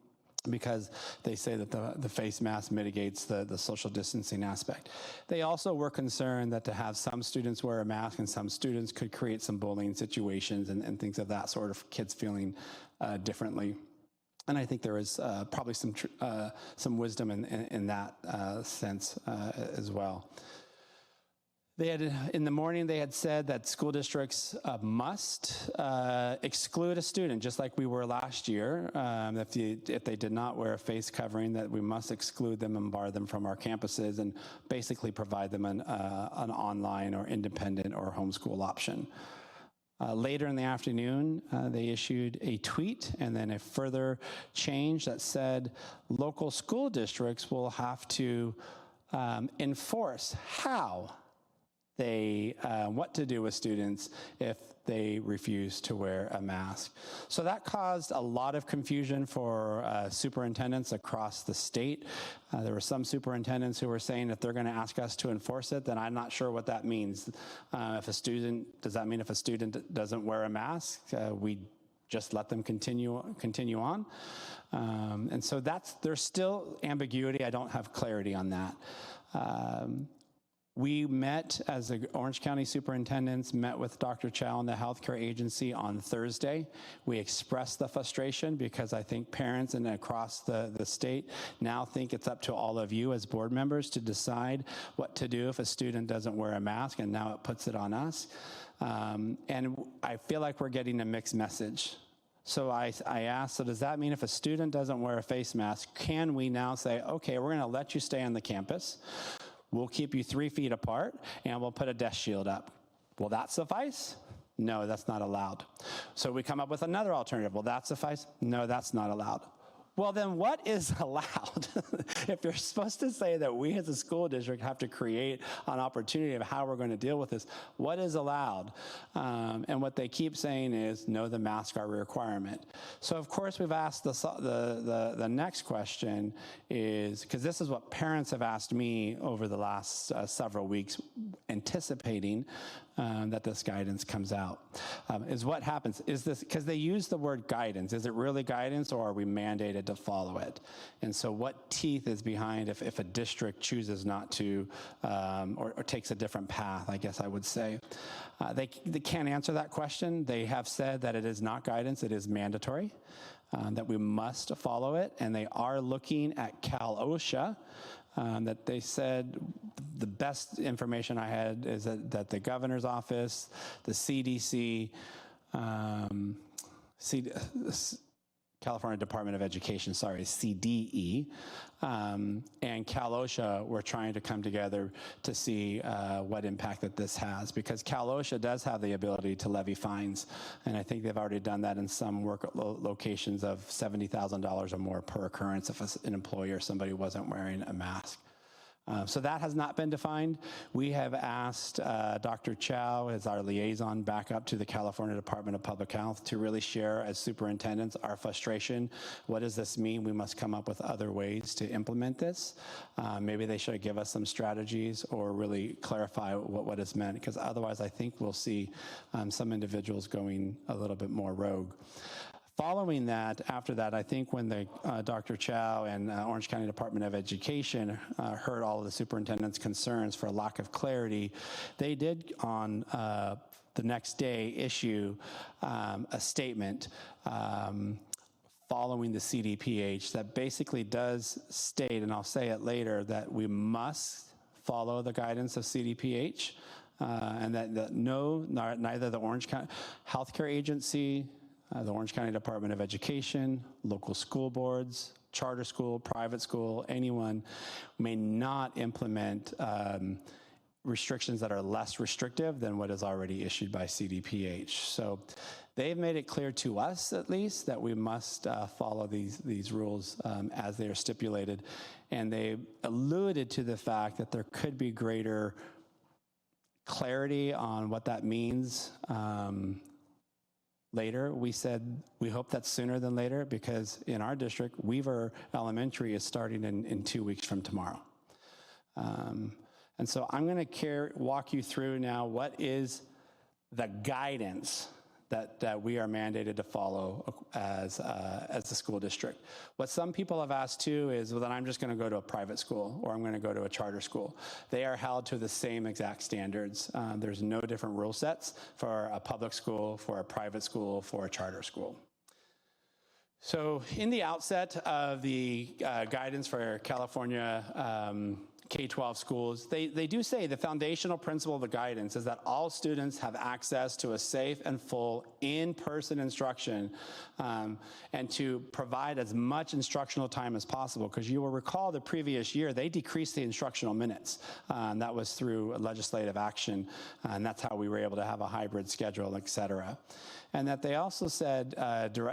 because they say that the face mask mitigates the social distancing aspect. They also were concerned that to have some students wear a mask and some students could create some bullying situations and things of that sort of kids feeling differently. And I think there is probably some wisdom in that sense as well. They had, in the morning, they had said that school districts must exclude a student, just like we were last year. If they did not wear a face covering, that we must exclude them and bar them from our campuses and basically provide them an online or independent or homeschool option. Later in the afternoon, they issued a tweet and then a further change that said local school districts will have to enforce how they, what to do with students if they refuse to wear a mask. So that caused a lot of confusion for superintendents across the state. There were some superintendents who were saying if they're going to ask us to enforce it, then I'm not sure what that means. Does that mean if a student doesn't wear a mask, we just let them continue on? And so there's still ambiguity. I don't have clarity on that. We met, as the Orange County superintendents, met with Dr. Chow and the healthcare agency on Thursday. We expressed the frustration because I think parents and across the state now think it's up to all of you as board members to decide what to do if a student doesn't wear a mask, and now it puts it on us. And I feel like we're getting a mixed message. So I asked, so does that mean if a student doesn't wear a face mask, can we now say, okay, we're gonna let you stay on the campus, we'll keep you 3 feet apart, and we'll put a desk shield up? Will that suffice? No, that's not allowed. So we come up with another alternative. Will that suffice? No, that's not allowed. Well, then what is allowed? If you're supposed to say that we as a school district have to create an opportunity of how we're going to deal with this, what is allowed? And what they keep saying is, no, the masks are a requirement. So of course we've asked the next question is, because this is what parents have asked me over the last several weeks, anticipating that this guidance comes out, is what happens. Is this, because they use the word guidance, is it really guidance or are we mandated to follow it? And so what teeth is behind if a district chooses not to or takes a different path, I guess I would say. They can't answer that question. They have said that it is not guidance, it is mandatory, that we must follow it, and they are looking at Cal OSHA, that they said the best information I had is that the governor's office, the CDC, California Department of Education, sorry, CDE, and Cal OSHA were trying to come together to see what impact that this has, because Cal OSHA does have the ability to levy fines, and I think they've already done that in some work locations of $70,000 or more per occurrence if an employee or somebody wasn't wearing a mask. So that has not been defined. We have asked Dr. Chow, as our liaison back up to the California Department of Public Health, to really share as superintendents our frustration. What does this mean? We must come up with other ways to implement this. Maybe they should give us some strategies or really clarify what is meant, because otherwise I think we'll see some individuals going a little bit more rogue. Following that, after that, I think when the Dr. Chow and Orange County Department of Education heard all of the superintendent's concerns for lack of clarity, they did on the next day issue a statement following the CDPH that basically does state, and I'll say it later, that we must follow the guidance of CDPH, and that neither the Orange County Healthcare Agency, the Orange County Department of Education, local school boards, charter school, private school, anyone may not implement restrictions that are less restrictive than what is already issued by CDPH. So they've made it clear to us, at least, that we must follow these rules as they are stipulated. And they alluded to the fact that there could be greater clarity on what that means later. We said we hope that's sooner than later, because in our district, Weaver Elementary is starting in 2 weeks from tomorrow. And so I'm going to walk you through now what is the guidance that we are mandated to follow as the school district. What some people have asked too is, well, then I'm just going to go to a private school or I'm going to go to a charter school. They are held to the same exact standards. There's no different rule sets for a public school, for a private school, for a charter school. So in the outset of the guidance for California K-12 schools, they do say the foundational principle of the guidance is that all students have access to a safe and full in-person instruction, and to provide as much instructional time as possible. Because you will recall the previous year, they decreased the instructional minutes. That was through legislative action, and that's how we were able to have a hybrid schedule, et cetera. And that they also said,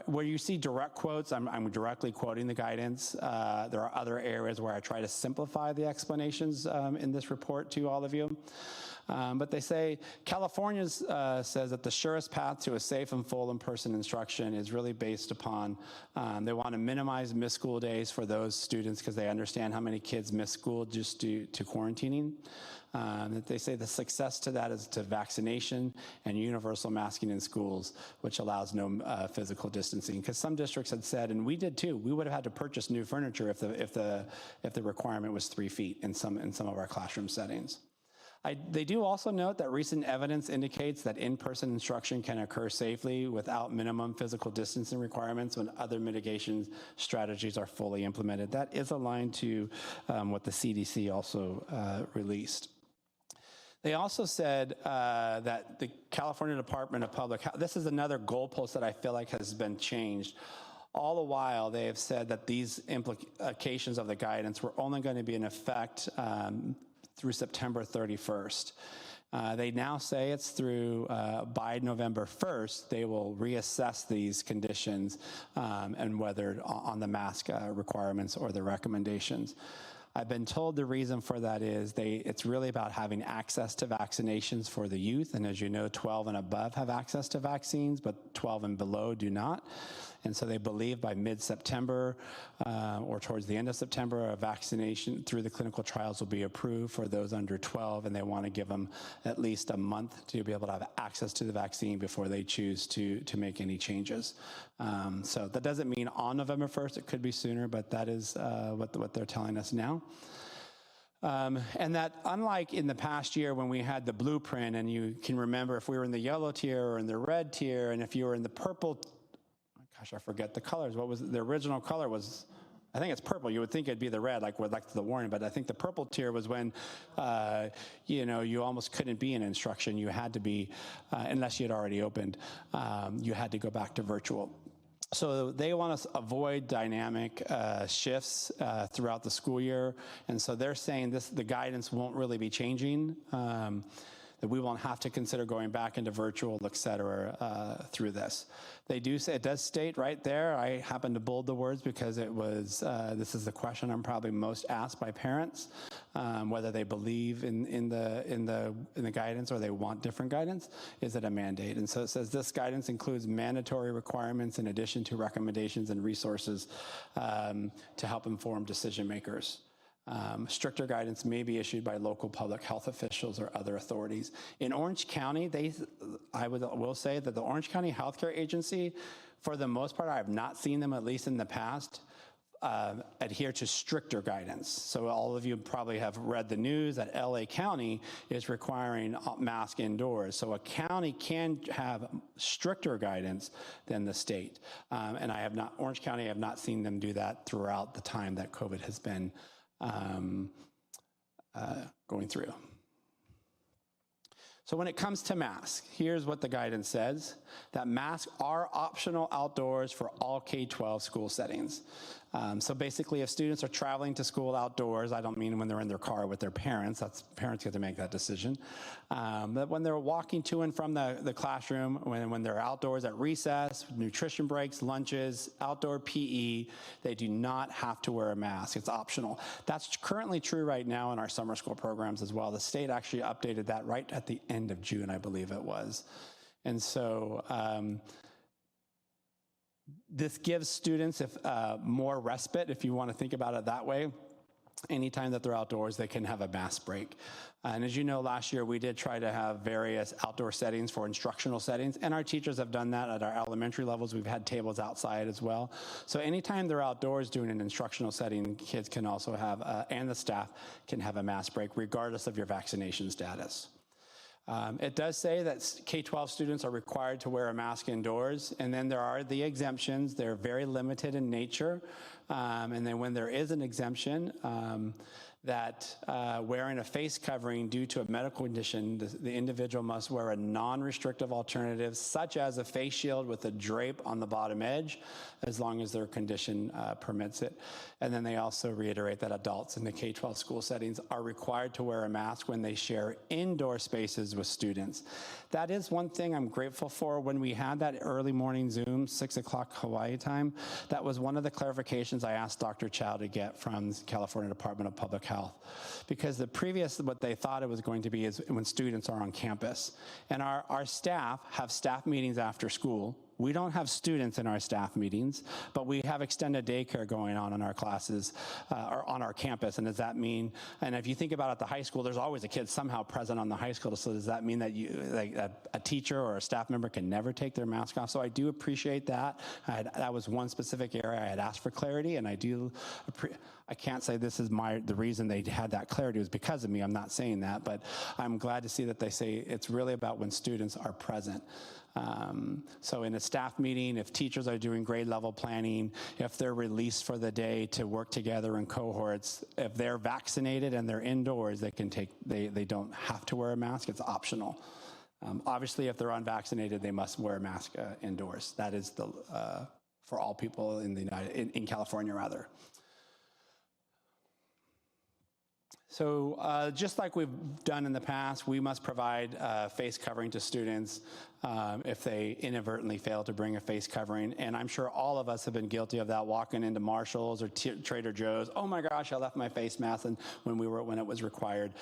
where you see direct quotes, I'm directly quoting the guidance. There are other areas where I try to simplify the explanations in this report to all of you. But they say, California says that the surest path to a safe and full in-person instruction is really based upon, they want to minimize missed school days for those students because they understand how many kids miss school just due to quarantining. That they say the success to that is to vaccination and universal masking in schools, which allows no physical distancing. Because some districts had said, and we did too, we would have had to purchase new furniture if the requirement was 3 feet in some of our classroom settings. They do also note that recent evidence indicates that in-person instruction can occur safely without minimum physical distancing requirements when other mitigation strategies are fully implemented. That is aligned to what the CDC also released. They also said that the California Department of Public Health, this is another goalpost that I feel like has been changed. All the while, they have said that these implications of the guidance were only going to be in effect through September 31st. They now say it's through by November 1st, they will reassess these conditions and whether on the mask requirements or the recommendations. I've been told the reason for that is it's really about having access to vaccinations for the youth. And as you know, 12 and above have access to vaccines, but 12 and below do not. And so they believe by mid-September or towards the end of September, a vaccination through the clinical trials will be approved for those under 12, and they want to give them at least a month to be able to have access to the vaccine before they choose to make any changes. So that doesn't mean on November 1st, it could be sooner, but that is what they're telling us now. And that unlike in the past year when we had the blueprint, and you can remember if we were in the yellow tier or in the red tier, and if you were in the purple, gosh, I forget the colors. What was the original color was, I think it's purple. You would think it'd be the red, like the warning, but I think the purple tier was when, you almost couldn't be in instruction. You had to be, unless you had already opened, you had to go back to virtual. So they want us to avoid dynamic shifts throughout the school year. And so they're saying the guidance won't really be changing, that we won't have to consider going back into virtual, et cetera, through this. They do say, it does state right there, I happen to bold the words because it was, this is the question I'm probably most asked by parents, whether they believe in the guidance or they want different guidance. Is it a mandate? And so it says this guidance includes mandatory requirements in addition to recommendations and resources to help inform decision makers. Stricter guidance may be issued by local public health officials or other authorities. In Orange County, I will say that the Orange County Healthcare Agency, for the most part, I have not seen them, at least in the past, adhere to stricter guidance. So all of you probably have read the news that LA County is requiring masks indoors. So a county can have stricter guidance than the state. And Orange County, I have not seen them do that throughout the time that COVID has been going through. So when it comes to masks, here's what the guidance says, that masks are optional outdoors for all K-12 school settings. So basically, if students are traveling to school outdoors, I don't mean when they're in their car with their parents, parents get to make that decision. But when they're walking to and from the classroom, when they're outdoors at recess, nutrition breaks, lunches, outdoor PE, they do not have to wear a mask. It's optional. That's currently true right now in our summer school programs as well. The state actually updated that right at the end of June, I believe it was. And so this gives students more respite, if you want to think about it that way. Anytime that they're outdoors, they can have a mask break. And as you know, last year we did try to have various outdoor settings for instructional settings, and our teachers have done that at our elementary levels. We've had tables outside as well. So anytime they're outdoors doing an instructional setting, kids can also have, and the staff can have a mask break regardless of your vaccination status. It does say that K-12 students are required to wear a mask indoors, and then there are the exemptions. They're very limited in nature. And then when there is an exemption, that wearing a face covering due to a medical condition, the individual must wear a non-restrictive alternative, such as a face shield with a drape on the bottom edge, as long as their condition permits it. And then they also reiterate that adults in the K-12 school settings are required to wear a mask when they share indoor spaces with students. That is one thing I'm grateful for. When we had that early morning Zoom, 6 o'clock Hawaii time, that was one of the clarifications I asked Dr. Chow to get from the California Department of Public Health. Because the previous, what they thought it was going to be is when students are on campus. And our staff have staff meetings after school. We don't have students in our staff meetings, but we have extended daycare going on in our classes or on our campus. And does that mean, and if you think about at the high school, there's always a kid somehow present on the high school. So does that mean that a teacher or a staff member can never take their mask off? So I do appreciate that. That was one specific area I had asked for clarity, and I can't say this is the reason they had that clarity was because of me. I'm not saying that, but I'm glad to see that they say it's really about when students are present. So in a staff meeting, if teachers are doing grade level planning, if they're released for the day to work together in cohorts, if they're vaccinated and they're indoors, they don't have to wear a mask. It's optional. Obviously, if they're unvaccinated, they must wear a mask indoors. That is for all people in California, rather. So just like we've done in the past, we must provide face covering to students if they inadvertently fail to bring a face covering. And I'm sure all of us have been guilty of that, walking into Marshall's or Trader Joe's. Oh my gosh, I left my face mask. And when it was required,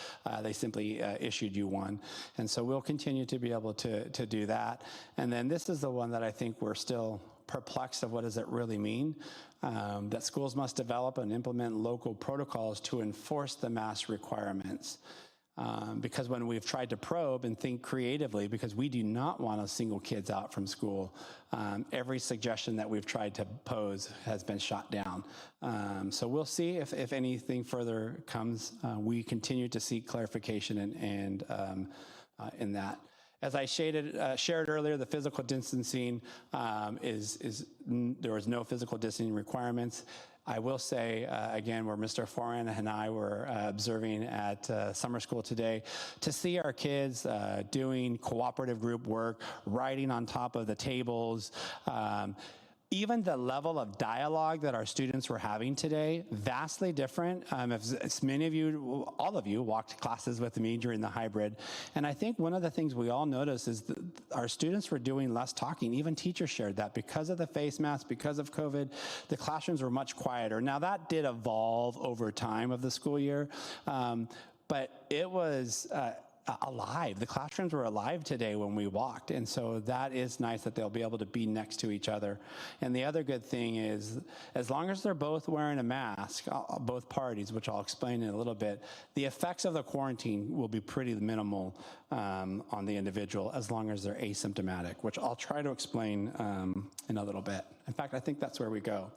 they simply issued you one. And so we'll continue to be able to do that. And then this is the one that I think we're still perplexed of what does it really mean. That schools must develop and implement local protocols to enforce the mask requirements. Because when we've tried to probe and think creatively, because we do not want to single kids out from school, every suggestion that we've tried to pose has been shot down. So we'll see if anything further comes. We continue to seek clarification and in that. As I shared earlier, the physical distancing there was no physical distancing requirements. I will say, again, where Mr. Foran and I were observing at summer school today, to see our kids doing cooperative group work, writing on top of the tables, even the level of dialogue that our students were having today, vastly different. If many of you, all of you, walked classes with me during the hybrid. And I think one of the things we all noticed is that our students were doing less talking. Even teachers shared that because of the face mask, because of COVID, the classrooms were much quieter. Now that did evolve over time of the school year, but it was alive. The classrooms were alive today when we walked. And so that is nice that they'll be able to be next to each other. And the other good thing is, as long as they're both wearing a mask, both parties, which I'll explain in a little bit, the effects of the quarantine will be pretty minimal on the individual as long as they're asymptomatic, which I'll try to explain in a little bit. In fact, I think that's where we go.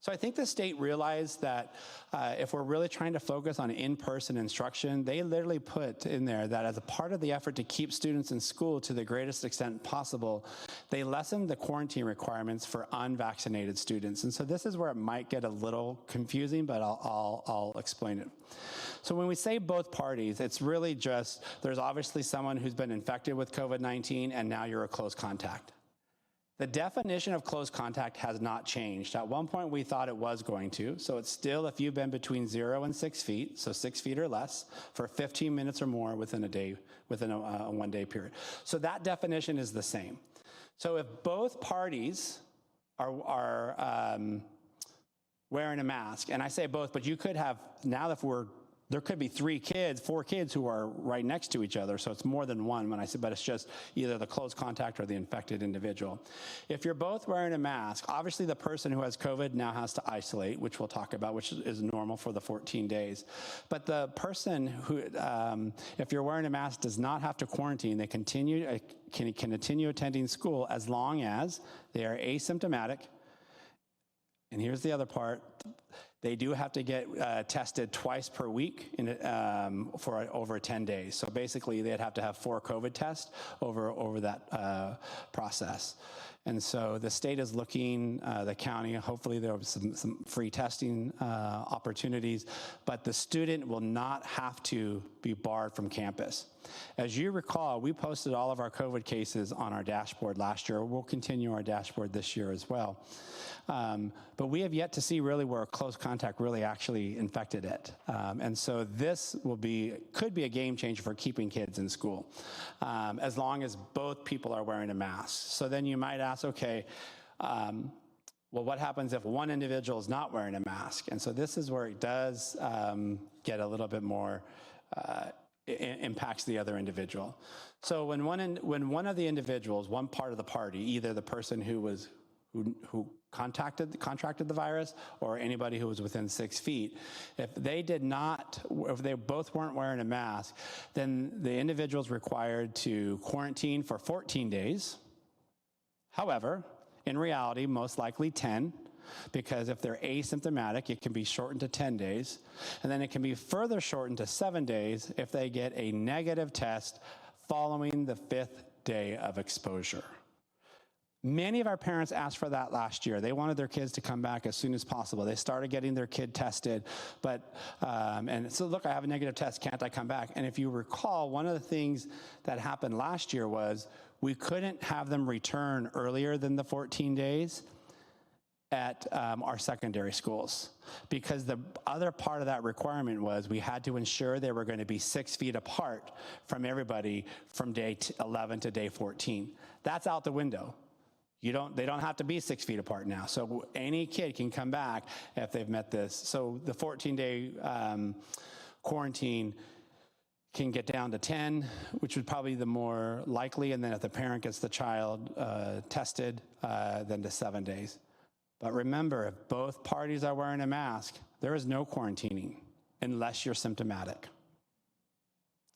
So I think the state realized that if we're really trying to focus on in-person instruction, they literally put in there that as a part of the effort to keep students in school to the greatest extent possible, they lessened the quarantine requirements for unvaccinated students. And so this is where it might get a little confusing, but I'll explain it. So when we say both parties, it's really just, there's obviously someone who's been infected with COVID-19 and now you're a close contact. The definition of close contact has not changed. At one point, we thought it was going to. So it's still if you've been between 0 and 6 feet, so 6 feet or less, for 15 minutes or more within a day, within a 1 day period. So that definition is the same. So if both parties are wearing a mask, and I say both, but you could have, now if there could be 4 kids who are right next to each other, so it's more than one when I say, but it's just either the close contact or the infected individual. If you're both wearing a mask, obviously the person who has COVID now has to isolate, which we'll talk about, which is normal for the 14 days. But the person who, if you're wearing a mask, does not have to quarantine. They can continue attending school as long as they are asymptomatic. And here's the other part. They do have to get tested twice per week for over 10 days. So basically, they'd have to have 4 COVID tests over that process. And so the state is looking, the county, hopefully there will be some free testing opportunities, but the student will not have to be barred from campus. As you recall, we posted all of our COVID cases on our dashboard last year. We'll continue our dashboard this year as well. But we have yet to see really where a close contact really actually infected it. And so this could be a game changer for keeping kids in school, as long as both people are wearing a mask. So then you might ask, okay, well, what happens if one individual is not wearing a mask? And so this is where it does get a little bit more, impacts the other individual. So when one of the individuals, one part of the party, either the person who contracted the virus or anybody who was within 6 feet, if they both weren't wearing a mask, then the individual is required to quarantine for 14 days. However, in reality, most likely 10, because if they're asymptomatic, it can be shortened to 10 days, and then it can be further shortened to 7 days if they get a negative test following the 5th day of exposure. Many of our parents asked for that last year. They wanted their kids to come back as soon as possible. They started getting their kid tested, and so look, I have a negative test, can't I come back? And if you recall, one of the things that happened last year was we couldn't have them return earlier than the 14 days at our secondary schools, because the other part of that requirement was we had to ensure they were going to be 6 feet apart from everybody from day 11 to day 14. That's out the window. They don't have to be 6 feet apart now. So any kid can come back if they've met this. So the 14-day quarantine can get down to 10, which would probably be the more likely. And then if the parent gets the child tested, then to 7 days. But remember, if both parties are wearing a mask, there is no quarantining unless you're symptomatic.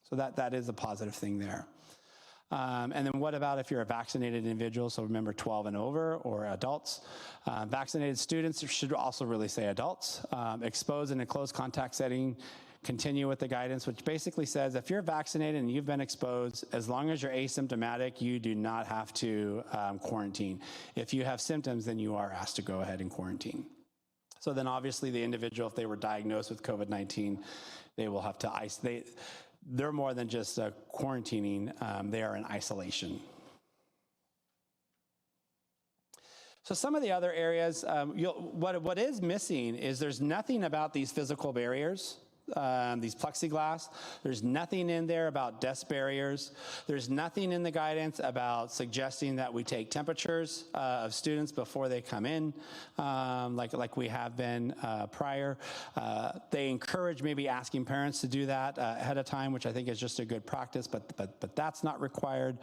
So that is a positive thing there. And then what about if you're a vaccinated individual? So remember 12 and over, or adults. Vaccinated students, should also really say adults. Exposed in a close contact setting, continue with the guidance, which basically says if you're vaccinated and you've been exposed, as long as you're asymptomatic, you do not have to quarantine. If you have symptoms, then you are asked to go ahead and quarantine. So then obviously the individual, if they were diagnosed with COVID-19, they will have to isolate. They're more than just quarantining, they are in isolation. So some of the other areas, what is missing is there's nothing about these physical barriers, these plexiglass. There's nothing in there about desk barriers. There's nothing in the guidance about suggesting that we take temperatures of students before they come in, like we have been prior. They encourage maybe asking parents to do that ahead of time, which I think is just a good practice, but that's not required.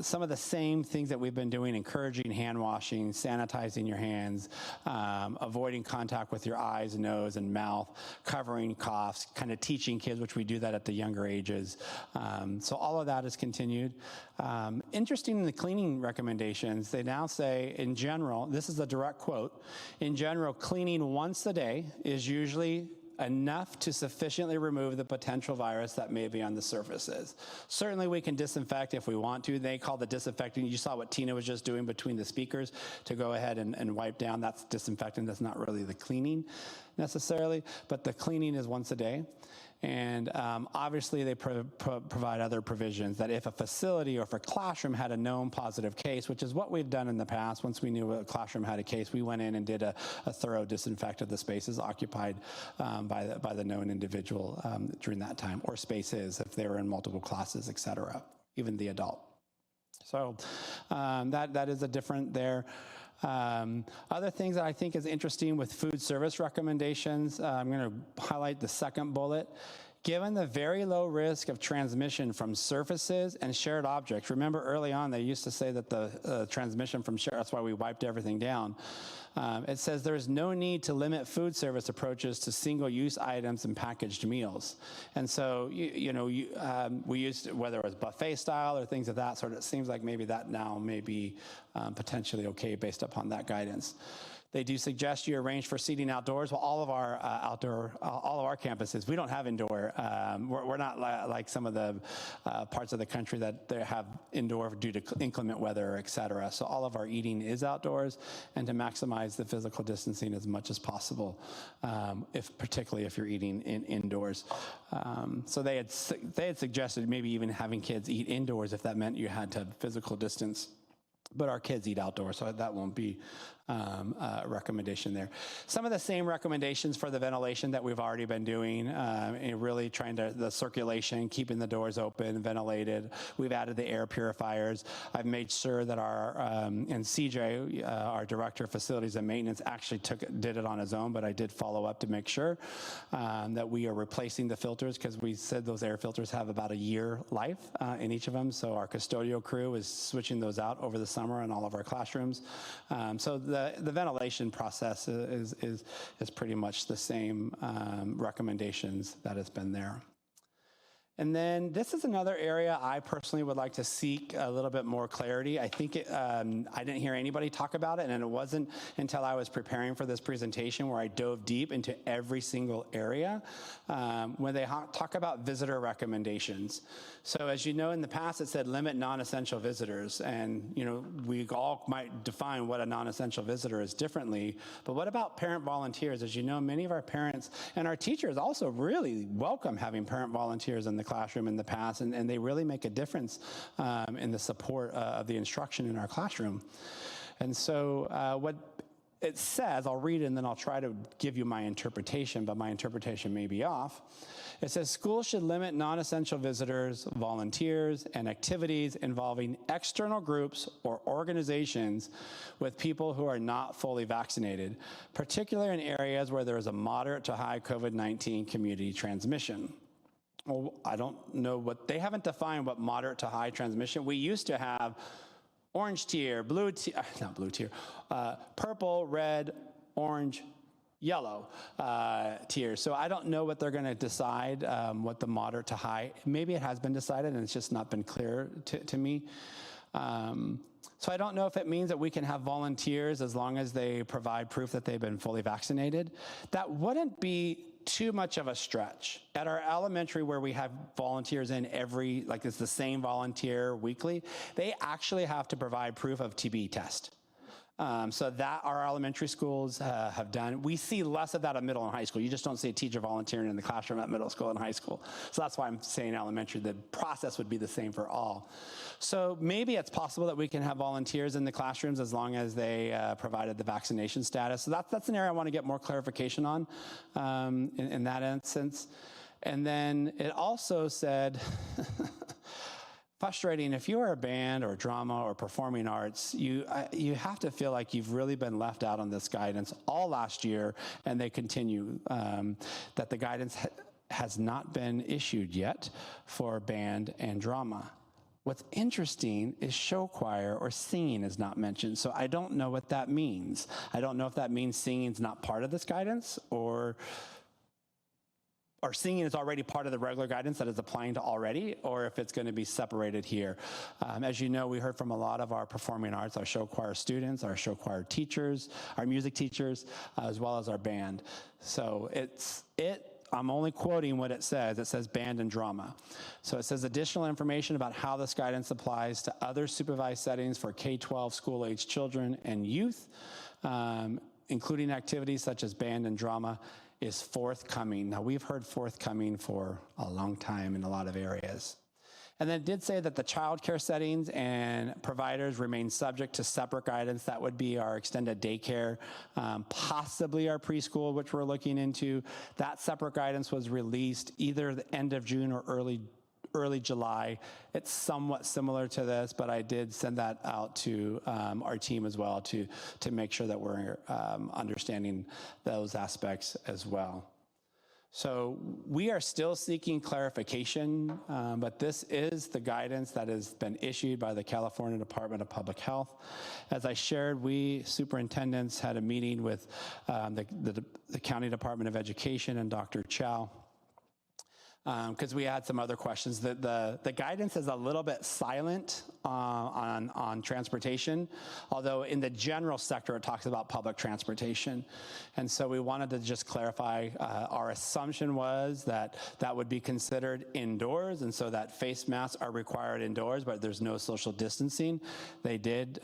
Some of the same things that we've been doing, encouraging hand washing, sanitizing your hands, avoiding contact with your eyes, nose, and mouth, covering coughs, kind of teaching kids, which we do that at the younger ages. So all of that is continued. Interesting in the cleaning recommendations, they now say, in general, this is a direct quote, in general, cleaning once a day is usually enough to sufficiently remove the potential virus that may be on the surfaces. Certainly we can disinfect if we want to. They call the disinfecting, you saw what Tina was just doing between the speakers to go ahead and wipe down. That's disinfecting, that's not really the cleaning necessarily, but the cleaning is once a day. And obviously they provide other provisions that if a facility or if a classroom had a known positive case, which is what we've done in the past, once we knew a classroom had a case, we went in and did a thorough disinfect of the spaces occupied by the known individual during that time, or spaces if they were in multiple classes, et cetera, even the adult. So that is a different there. Other things that I think is interesting with food service recommendations, I'm going to highlight the second bullet. Given the very low risk of transmission from surfaces and shared objects, remember early on they used to say that the transmission from shared, that's why we wiped everything down. It says there is no need to limit food service approaches to single-use items and packaged meals. And so, we used to, whether it was buffet style or things of that sort, it seems like maybe that now may be potentially okay based upon that guidance. They do suggest you arrange for seating outdoors. Well, all of our all of our campuses, we don't have indoor. We're not like some of the parts of the country that they have indoor due to inclement weather, et cetera. So all of our eating is outdoors, and to maximize the physical distancing as much as possible, particularly if you're eating indoors. So they had suggested maybe even having kids eat indoors if that meant you had to physical distance. But our kids eat outdoors, so that won't be a recommendation there. Some of the same recommendations for the ventilation that we've already been doing, and really trying to, the circulation, keeping the doors open, ventilated. We've added the air purifiers. I've made sure that and CJ, our Director of Facilities and Maintenance, actually did it on his own, but I did follow up to make sure that we are replacing the filters, because we said those air filters have about a year life in each of them. So our custodial crew is switching those out over the summer in all of our classrooms. So the ventilation process is pretty much the same recommendations that has been there. And then this is another area I personally would like to seek a little bit more clarity. I think I didn't hear anybody talk about it, and it wasn't until I was preparing for this presentation where I dove deep into every single area when they talk about visitor recommendations. So as you know, in the past it said limit non-essential visitors, and we all might define what a non-essential visitor is differently, but what about parent volunteers? As you know, many of our parents and our teachers also really welcome having parent volunteers in the classroom in the past, and they really make a difference in the support of the instruction in our classroom. And so what it says, I'll read it and then I'll try to give you my interpretation, but my interpretation may be off. It says schools should limit non-essential visitors, volunteers, and activities involving external groups or organizations with people who are not fully vaccinated, particularly in areas where there is a moderate to high COVID-19 community transmission. Well, I don't know they haven't defined what moderate to high transmission. We used to have orange tier, blue tier, not blue tier, purple, red, orange, yellow tier. So I don't know what they're going to decide, what the moderate to high, maybe it has been decided and it's just not been clear to me. So I don't know if it means that we can have volunteers as long as they provide proof that they've been fully vaccinated. That wouldn't be too much of a stretch. At our elementary, where we have volunteers in it's the same volunteer weekly, they actually have to provide proof of TB test. So that our elementary schools have done. We see less of that at middle and high school. You just don't see a teacher volunteering in the classroom at middle school and high school. So that's why I'm saying elementary, the process would be the same for all. So maybe it's possible that we can have volunteers in the classrooms as long as they provided the vaccination status. So that's an area I want to get more clarification on in that instance. And then it also said, frustrating, if you are a band or drama or performing arts, you have to feel like you've really been left out on this guidance all last year, and they continue, that the guidance has not been issued yet for band and drama. What's interesting is show choir or singing is not mentioned, so I don't know what that means. I don't know if that means singing is not part of this guidance, or singing is already part of the regular guidance that is applying to already, or if it's going to be separated here. As you know, we heard from a lot of our performing arts, our show choir students, our show choir teachers, our music teachers, as well as our band. So I'm only quoting what it says. It says band and drama. So it says additional information about how this guidance applies to other supervised settings for K-12 school-age children and youth, including activities such as band and drama, is forthcoming. Now, we've heard forthcoming for a long time in a lot of areas. And then it did say that the child care settings and providers remain subject to separate guidance. That would be our extended daycare, possibly our preschool, which we're looking into. That separate guidance was released either the end of June or early July. It's somewhat similar to this, but I did send that out to our team as well to make sure that we're understanding those aspects as well. So we are still seeking clarification, but this is the guidance that has been issued by the California Department of Public Health. As I shared, we superintendents had a meeting with the County Department of Education and Dr. Chow, because we had some other questions. The guidance is a little bit silent on transportation, although in the general sector it talks about public transportation. And so we wanted to just clarify, our assumption was that that would be considered indoors, and so that face masks are required indoors, but there's no social distancing. They did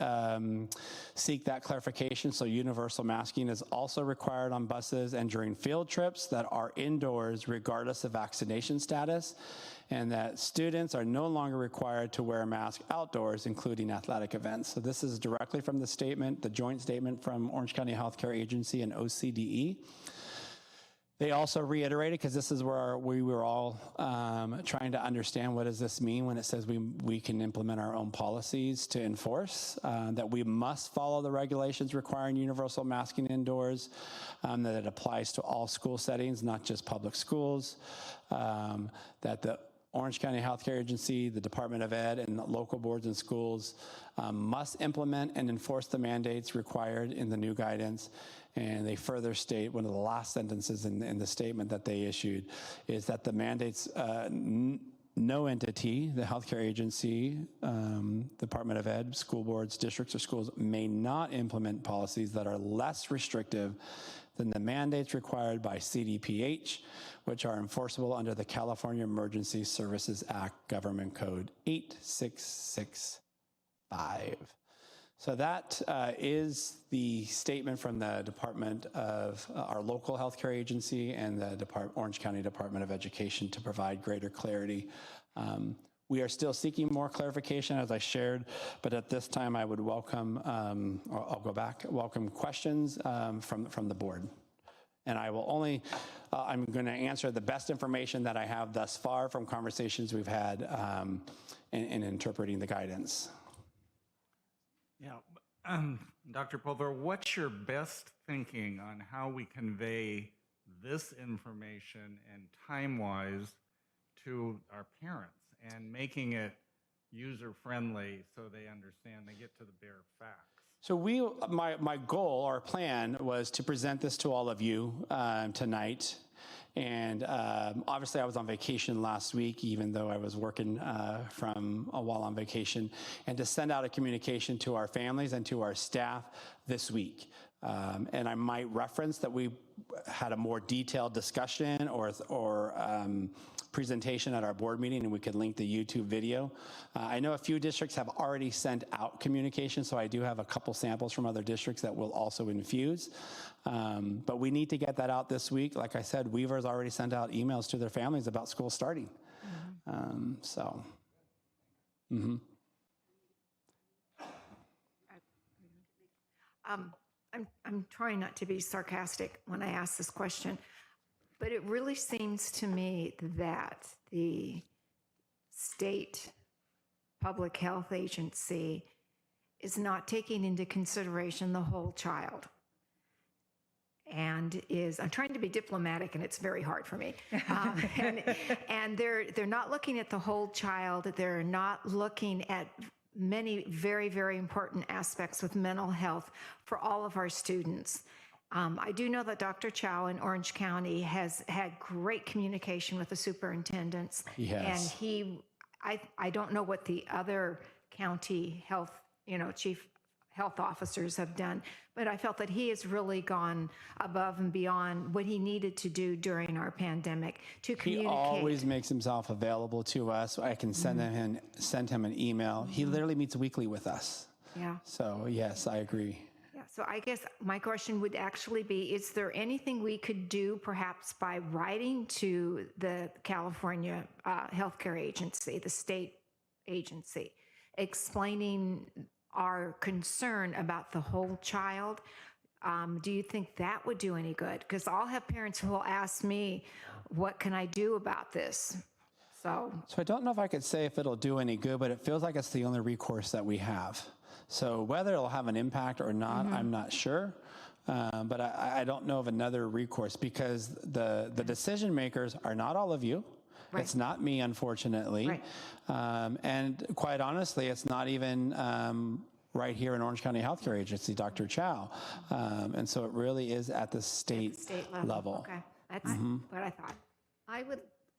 seek that clarification, so universal masking is also required on buses and during field trips that are indoors regardless of vaccination status, and that students are no longer required to wear a mask outdoors, including athletic events. So this is directly from the statement, the joint statement from Orange County Healthcare Agency and OCDE. They also reiterated, because this is where we were all trying to understand what does this mean when it says we can implement our own policies to enforce, that we must follow the regulations requiring universal masking indoors, that it applies to all school settings, not just public schools, that the Orange County Healthcare Agency, the Department of Ed, and the local boards and schools must implement and enforce the mandates required in the new guidance. And they further state, one of the last sentences in the statement that they issued, is that the mandates, no entity, the healthcare agency, Department of Ed, school boards, districts, or schools may not implement policies that are less restrictive than the mandates required by CDPH, which are enforceable under the California Emergency Services Act, Government Code 8665. So that is the statement from the Department of our local healthcare agency and the Orange County Department of Education to provide greater clarity. We are still seeking more clarification, as I shared, but at this time I would welcome, or I'll go back, welcome questions from the board. And I will only, I'm going to answer the best information that I have thus far from conversations we've had in interpreting the guidance. Yeah, Dr. Pulver, what's your best thinking on how we convey this information and time-wise to our parents and making it user-friendly so they understand, they get to the bare facts? So my goal or plan was to present this to all of you tonight. And obviously I was on vacation last week, even though I was working from a while on vacation, and to send out a communication to our families and to our staff this week. And I might reference that we had a more detailed discussion or presentation at our board meeting, and we could link the YouTube video. I know a few districts have already sent out communication, so I do have a couple samples from other districts that will also infuse. But we need to get that out this week. Like I said, Weaver's already sent out emails to their families about school starting. I'm trying not to be sarcastic when I ask this question, but it really seems to me that the state public health agency is not taking into consideration the whole child. And I'm trying to be diplomatic, and it's very hard for me. And they're not looking at the whole child. They're not looking at many very, very important aspects with mental health for all of our students. I do know that Dr. Chow in Orange County has had great communication with the superintendents. Yes. And I don't know what the other county health, chief health officers have done, but I felt that he has really gone above and beyond what he needed to do during our pandemic to communicate. He always makes himself available to us. I can send him an email. He literally meets weekly with us. Yeah. So yes, I agree. Yeah. So I guess my question would actually be, is there anything we could do perhaps by writing to the California Healthcare Agency, the state agency, explaining our concern about the whole child? Do you think that would do any good? Because I'll have parents who will ask me, what can I do about this? So I don't know if I could say if it'll do any good, but it feels like it's the only recourse that we have. So whether it'll have an impact or not, I'm not sure. But I don't know of another recourse, because the decision makers are not all of you. Right. It's not me, unfortunately. Right. And quite honestly, it's not even right here in Orange County Healthcare Agency, Dr. Chow. And so it really is at the state level. Okay, that's what I thought.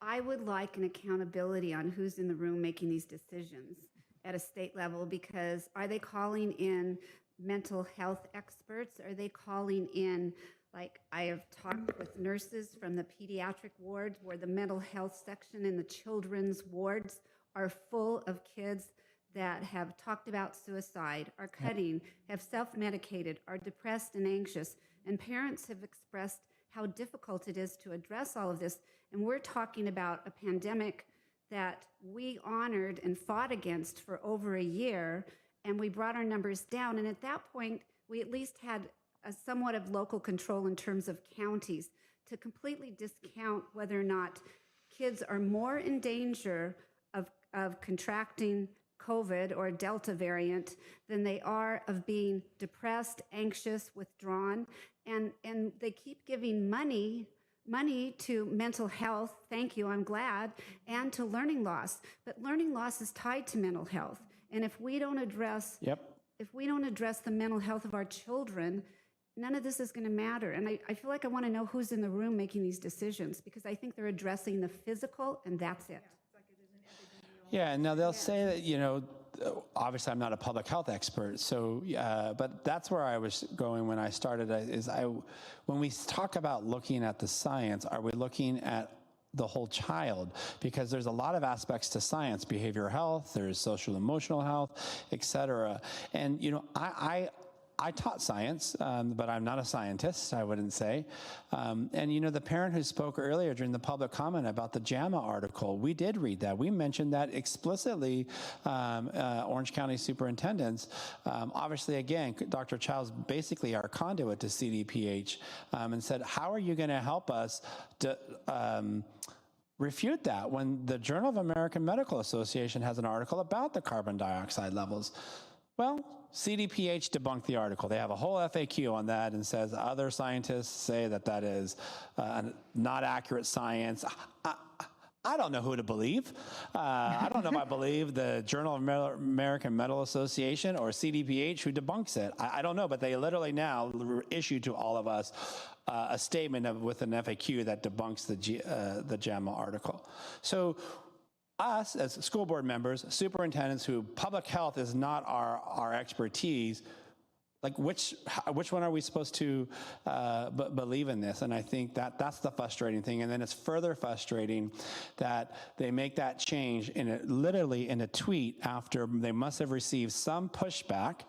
I would like an accountability on who's in the room making these decisions. at a state level, because are they calling in mental health experts? Are they calling in, like, I have talked with nurses from the pediatric wards where the mental health section in the children's wards are full of kids that have talked about suicide, are cutting, have self-medicated, are depressed and anxious. And parents have expressed how difficult it is to address all of this. And we're talking about a pandemic that we honored and fought against for over a year, and we brought our numbers down. And at that point, we at least had a somewhat of local control in terms of counties to completely discount whether or not kids are more in danger of contracting COVID or Delta variant than they are of being depressed, anxious, withdrawn. And they keep giving money to mental health, thank you, I'm glad, and to learning loss. But learning loss is tied to mental health. And if we don't address the mental health of our children, none of this is going to matter. And I feel like I want to know who's in the room making these decisions, because I think they're addressing the physical, and that's it. Yeah, now they'll say that, you know, obviously I'm not a public health expert, so, but that's where I was going when I started, when we talk about looking at the science, are we looking at the whole child? Because there's a lot of aspects to science, behavioral health, there's social emotional health, et cetera. And, you know, I taught science, but I'm not a scientist, I wouldn't say. And, you know, the parent who spoke earlier during the public comment about the JAMA article, we did read that. We mentioned that explicitly, Orange County superintendents. Obviously, again, Dr. Child's basically our conduit to CDPH, and said, how are you going to help us to refute that when the Journal of American Medical Association has an article about the carbon dioxide levels? Well, CDPH debunked the article. They have a whole FAQ on that and says other scientists say that that is not accurate science. I don't know who to believe. I don't know if I believe the Journal of American Medical Association or CDPH who debunks it. I don't know, but they literally now issue to all of us a statement with an FAQ that debunks the JAMA article. So us as school board members, superintendents who public health is not our expertise, like which one are we supposed to believe in this? And I think that's the frustrating thing. And then it's further frustrating that they make that change literally in a tweet after they must have received some pushback.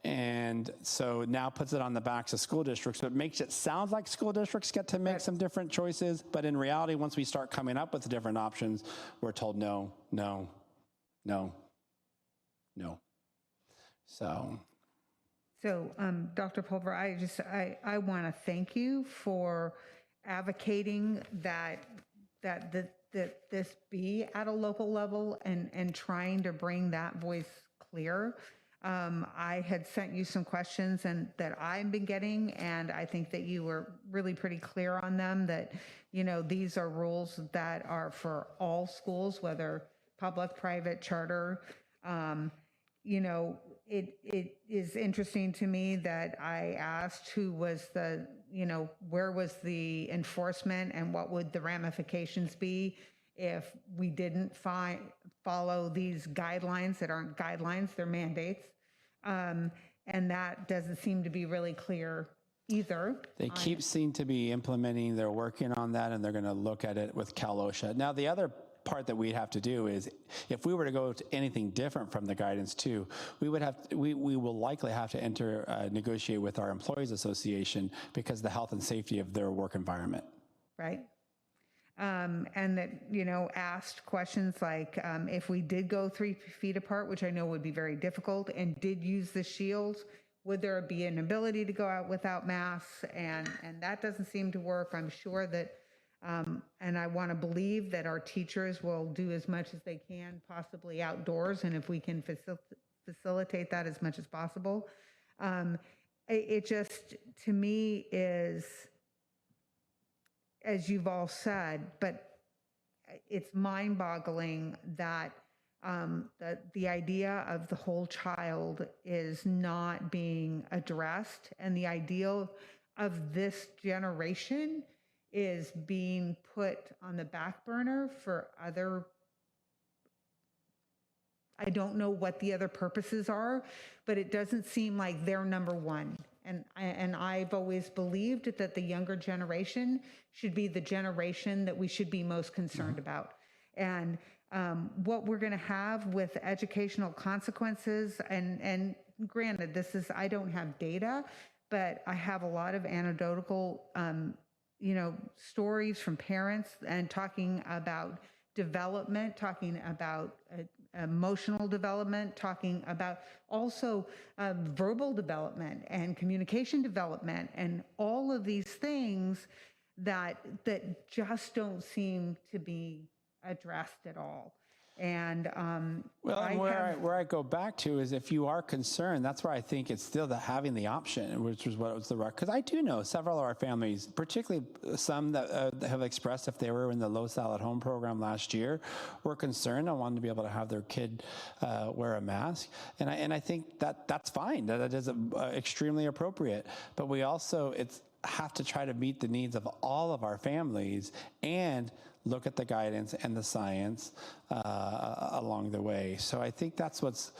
And so now puts it on the backs of school districts, but makes it sound like school districts get to make some different choices. But in reality, once we start coming up with different options, we're told no, no, no, no. So Dr. Pulver, I want to thank you for advocating that this be at a local level and trying to bring that voice clear. I had sent you some questions that I've been getting, and I think that you were really pretty clear on them, that, you know, these are rules that are for all schools, whether public, private, charter. You know, it is interesting to me that I asked who was where was the enforcement and what would the ramifications be if we didn't follow these guidelines that aren't guidelines, they're mandates. And that doesn't seem to be really clear either. They seem to be implementing, they're working on that, and they're going to look at it with Cal OSHA. Now, the other part that we'd have to do is, if we were to go to anything different from the guidance too, we will likely have to negotiate with our employees association because of the health and safety of their work environment. Right. And that, you know, asked questions like, if we did go 3 feet apart, which I know would be very difficult, and did use the shields, would there be an ability to go out without masks? And that doesn't seem to work. I'm sure that, and I want to believe that our teachers will do as much as they can, possibly outdoors, and if we can facilitate that as much as possible. It just, to me, is, as you've all said, but it's mind-boggling that the idea of the whole child is not being addressed, and the ideal of this generation is being put on the back burner for other I don't know what the other purposes are, but it doesn't seem like they're number one. And I've always believed that the younger generation should be the generation that we should be most concerned about. And what we're going to have with educational consequences, and granted, I don't have data, but I have a lot of anecdotal, stories from parents and talking about development, talking about emotional development, talking about also verbal development and communication development, and all of these things that just don't seem to be addressed at all. And well, and where I go back to is, if you are concerned, that's where I think it's still having the option, which was what was the because I do know several of our families, particularly some that have expressed, if they were in the low sal at home program last year, were concerned and wanted to be able to have their kid wear a mask, and I think that's fine. That is extremely appropriate. But we also have to try to meet the needs of all of our families and look at the guidance and the science along the way. So I think that's what's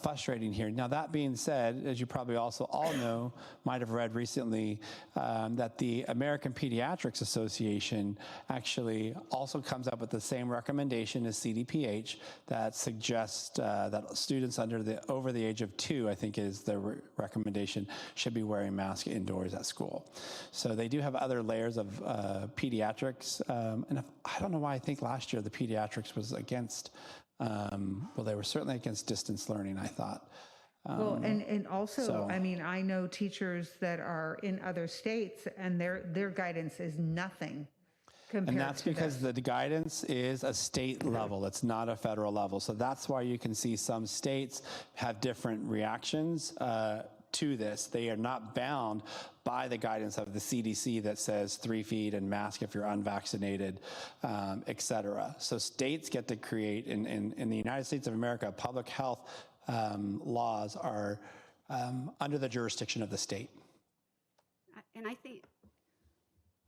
frustrating here. Now, that being said, as you probably also all know, might have read recently, that the American Pediatrics Association actually also comes up with the same recommendation as CDPH that suggests that students over the age of 2, I think is the recommendation, should be wearing masks indoors at school. So they do have other layers of pediatrics, and I don't know why I think last year the pediatrics was against, well, they were certainly against distance learning, I thought. Well, and also, so- I mean, I know teachers that are in other states, and their guidance is nothing compared And that's to because this. the guidance is a state level. It's not a federal level. So that's why you can see some states have different reactions to this. They are not bound by the guidance of the CDC that says 3 feet and mask if you're unvaccinated, et cetera. So states get to create, in the United States of America, public health laws are under the jurisdiction of the state. And I think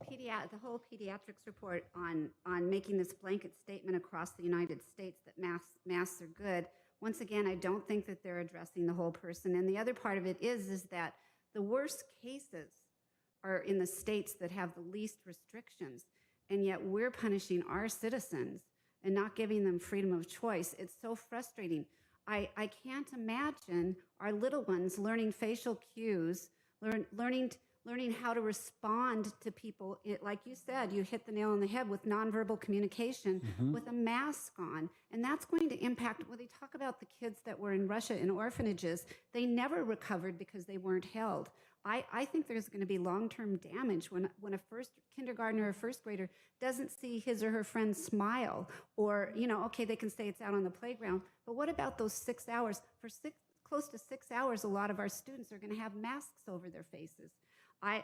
the whole pediatrics report on making this blanket statement across the United States that masks are good, once again, I don't think that they're addressing the whole person. And the other part of it is that the worst cases are in the states that have the least restrictions, and yet we're punishing our citizens and not giving them freedom of choice. It's so frustrating. I can't imagine our little ones learning facial cues, learning how to respond to people. Like you said, you hit the nail on the head with nonverbal communication with a mask on. And that's going to impact, when they talk about the kids that were in Russia in orphanages, they never recovered because they weren't held. I think there's going to be long-term damage when a first kindergartner or first grader doesn't see his or her friend smile, or, okay, they can say it's out on the playground, but what about those 6 hours? For close to 6 hours, a lot of our students are going to have masks over their faces. I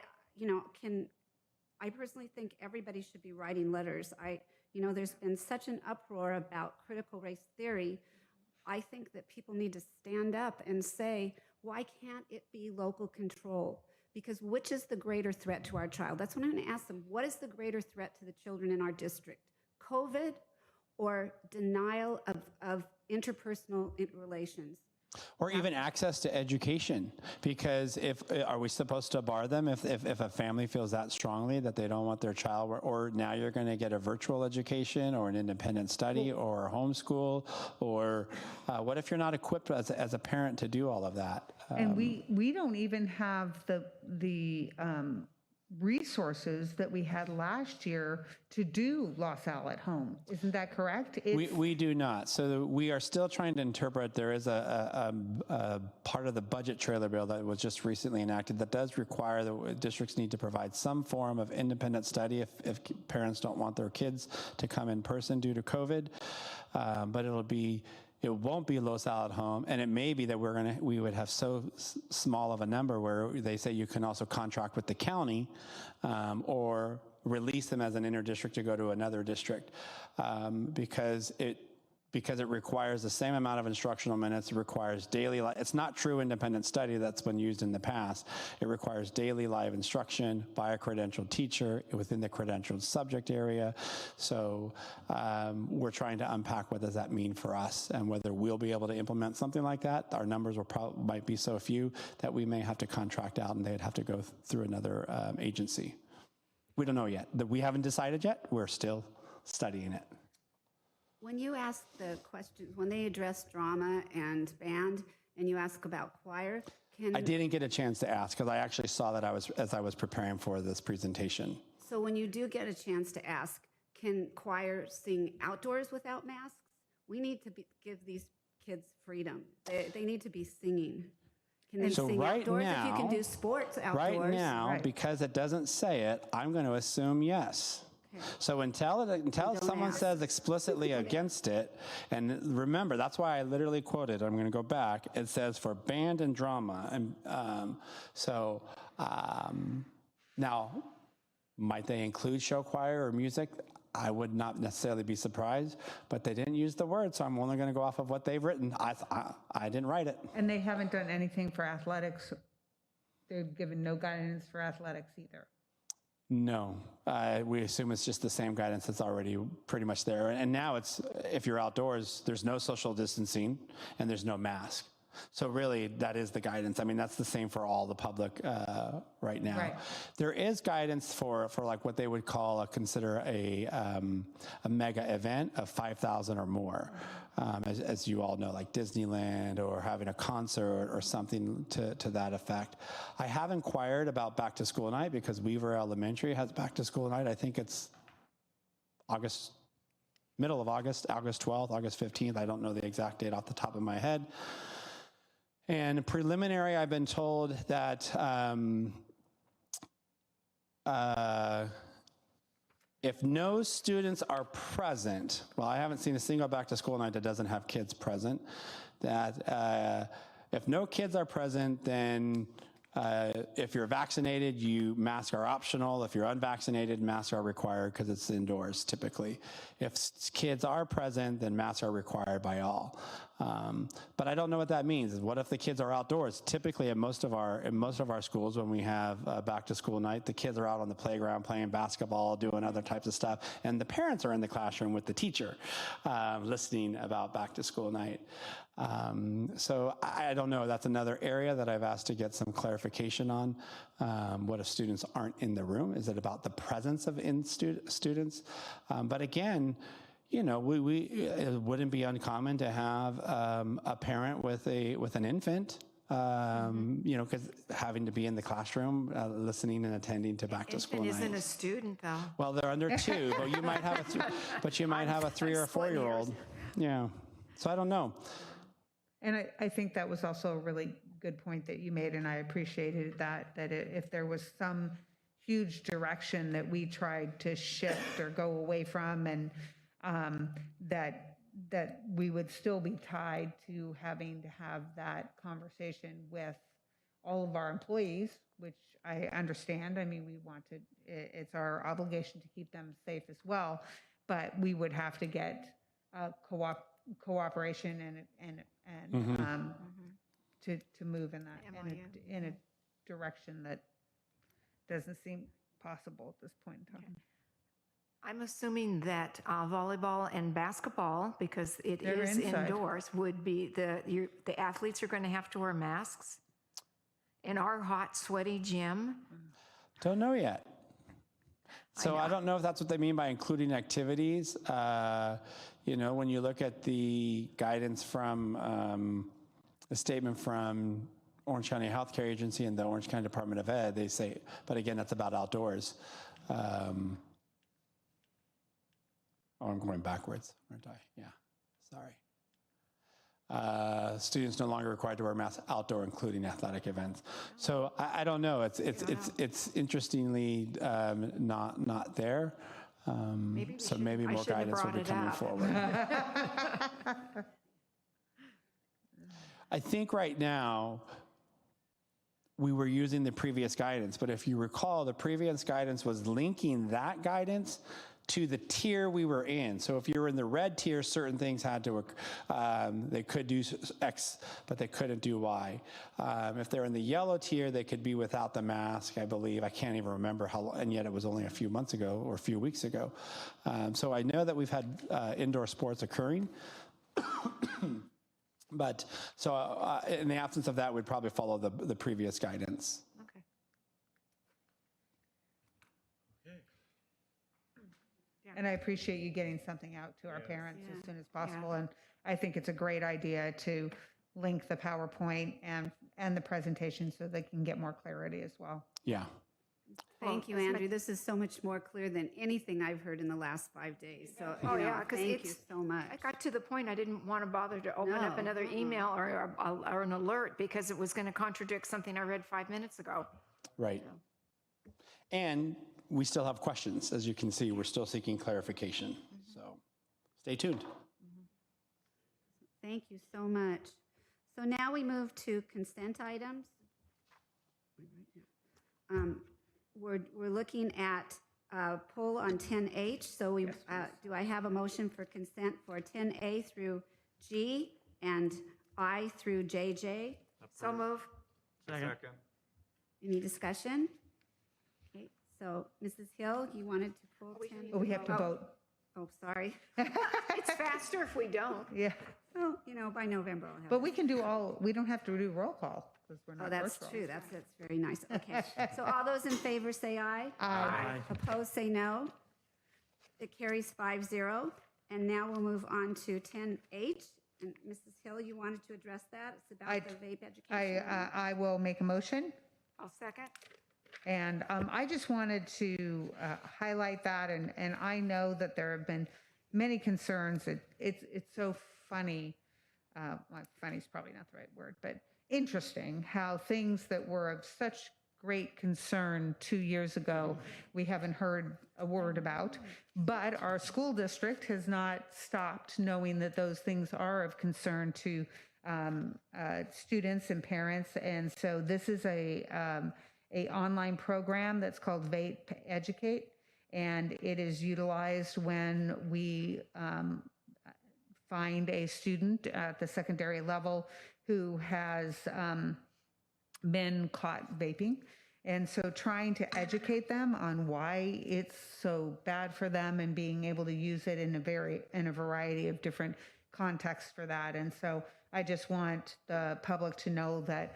personally think everybody should be writing letters. There's been such an uproar about critical race theory. I think that people need to stand up and say, why can't it be local control? Because which is the greater threat to our child? That's what I'm going to ask them. What is the greater threat to the children in our district? COVID or denial of interpersonal relations? Or even access to education, because are we supposed to bar them if a family feels that strongly that they don't want their child, or now you're going to get a virtual education or an independent study or a homeschool, or what if you're not equipped as a parent to do all of that? And we don't even have the resources that we had last year to do LaSalle at home. Isn't that correct? We do not. So we are still trying to interpret. There is a part of the budget trailer bill that was just recently enacted that does require that districts need to provide some form of independent study if parents don't want their kids to come in person due to COVID. But it won't be LaSalle at home, and it may be that we would have so small of a number where they say you can also contract with the county or release them as an interdistrict to go to another district, because because it requires the same amount of instructional minutes. It requires daily, it's not true independent study that's been used in the past. It requires daily live instruction by a credentialed teacher within the credentialed subject area. So we're trying to unpack what does that mean for us and whether we'll be able to implement something like that. Our numbers might be so few that we may have to contract out and they'd have to go through another agency. We don't know yet. We haven't decided yet. We're still studying it. When you ask the questions, when they address drama and band, and you ask about choir, I didn't get a chance to ask because I actually saw that as I was preparing for this presentation. So when you do get a chance to ask, can choir sing outdoors without masks? We need to give these kids freedom. They need to be singing. Can they sing outdoors if you can do sports outdoors? Right now, because it doesn't say it, I'm going to assume yes. Okay. So until someone says explicitly against it, and remember, that's why I literally quoted, I'm going to go back, it says for band and drama. And now, might they include show choir or music? I would not necessarily be surprised, but they didn't use the word, so I'm only going to go off of what they've written. I didn't write it. And they haven't done anything for athletics. They've given no guidance for athletics either. No, we assume it's just the same guidance that's already pretty much there. And now it's, if you're outdoors, there's no social distancing and there's no mask. So really, that is the guidance. I mean, that's the same for all the public right now. Right. There is guidance for like what they would consider a mega event of 5,000 or more. As you all know, like Disneyland or having a concert or something to that effect. I have inquired about back to school night because Weaver Elementary has back to school night. I think it's middle of August, August 12th, August 15th. I don't know the exact date off the top of my head. And preliminary, I've been told that if no students are present, well, I haven't seen a single back to school night that doesn't have kids present, that if no kids are present, then if you're vaccinated, masks are optional. If you're unvaccinated, masks are required because it's indoors typically. If kids are present, then masks are required by all. But I don't know what that means. What if the kids are outdoors? Typically, in most of our schools, when we have back to school night, the kids are out on the playground playing basketball, doing other types of stuff, and the parents are in the classroom with the teacher, listening about back to school night. So I don't know. That's another area that I've asked to get some clarification on. What if students aren't in the room? Is it about the presence of students? But again, you know, it wouldn't be uncommon to have a parent with an infant. You know, because having to be in the classroom, listening and attending to back to school nights. Isn't a student though. Well, they're under 2, but you might have a 3 or 4-year-old. Yeah. So I don't know. And I think that was also a really good point that you made, and I appreciated that if there was some huge direction that we tried to shift or go away from, and that we would still be tied to having to have that conversation with all of our employees, which I understand. I mean, it's our obligation to keep them safe as well, but we would have to get cooperation and to move in that in a direction that doesn't seem possible at this point in time. Okay. I'm assuming that volleyball and basketball, because they're is inside. Indoors, would be the athletes are going to have to wear masks in our hot, sweaty gym. Don't know yet. So I don't know if that's what they mean by including activities. You know, when you look at the guidance from the statement from Orange County Healthcare Agency and the Orange County Department of Ed, they say, but again, that's about outdoors. I'm going backwards, aren't I? Yeah, sorry. Students no longer required to wear masks outdoor, including athletic events. So I don't know. It's interestingly not there. Maybe more guidance will be coming forward. I think right now we were using the previous guidance, but if you recall, the previous guidance was linking that guidance to the tier we were in. So if you were in the red tier, certain things had to, they could do X, but they couldn't do Y. If they're in the yellow tier, they could be without the mask, I believe. I can't even remember how long, and yet it was only a few months ago or a few weeks ago. So I know that we've had indoor sports occurring. But so in the absence of that, we'd probably follow the previous guidance. Okay. And I appreciate you getting something out to our parents as soon as possible. And I think it's a great idea to link the PowerPoint and the presentation so they can get more clarity as well. Yeah. Thank you, Andrew. This is so much more clear than anything I've heard in the last 5 days. So, Oh, yeah, 'cause thank you it's- so much. I got to the point I didn't want to bother to open up No. another email or an alert because it was going to contradict something I read 5 minutes ago. Right. And we still have questions. As you can see, we're still seeking clarification. So stay tuned. Thank you so much. So now we move to consent items. We're looking at poll on 10H. So we do I have a motion for consent for 10A through G and I through JJ? So move. Second. Any discussion? Okay, so Mrs. Hill, you wanted to pull 10? Oh, we have to vote. Oh, sorry. It's faster if we don't. Yeah. Well, by November I'll have. But we can do we don't have to do roll call because we're not Oh, that's virtual. true. That's very nice. Okay. So all those in favor say aye. Aye. Opposed, say no. It carries 5-0. And now we'll move on to 10H. And Mrs. Hill, you wanted to address that? It's about the vape education. I will make a motion. I'll second. And I just wanted to highlight that, and I know that there have been many concerns. It's so funny. Well, funny is probably not the right word, but interesting how things that were of such great concern 2 years ago, we haven't heard a word about. But our school district has not stopped knowing that those things are of concern to students and parents. And so this is a online program that's called Vape Educate, and it is utilized when we find a student at the secondary level who has been caught vaping. And so trying to educate them on why it's so bad for them and being able to use it in a variety of different contexts for that. And so I just want the public to know that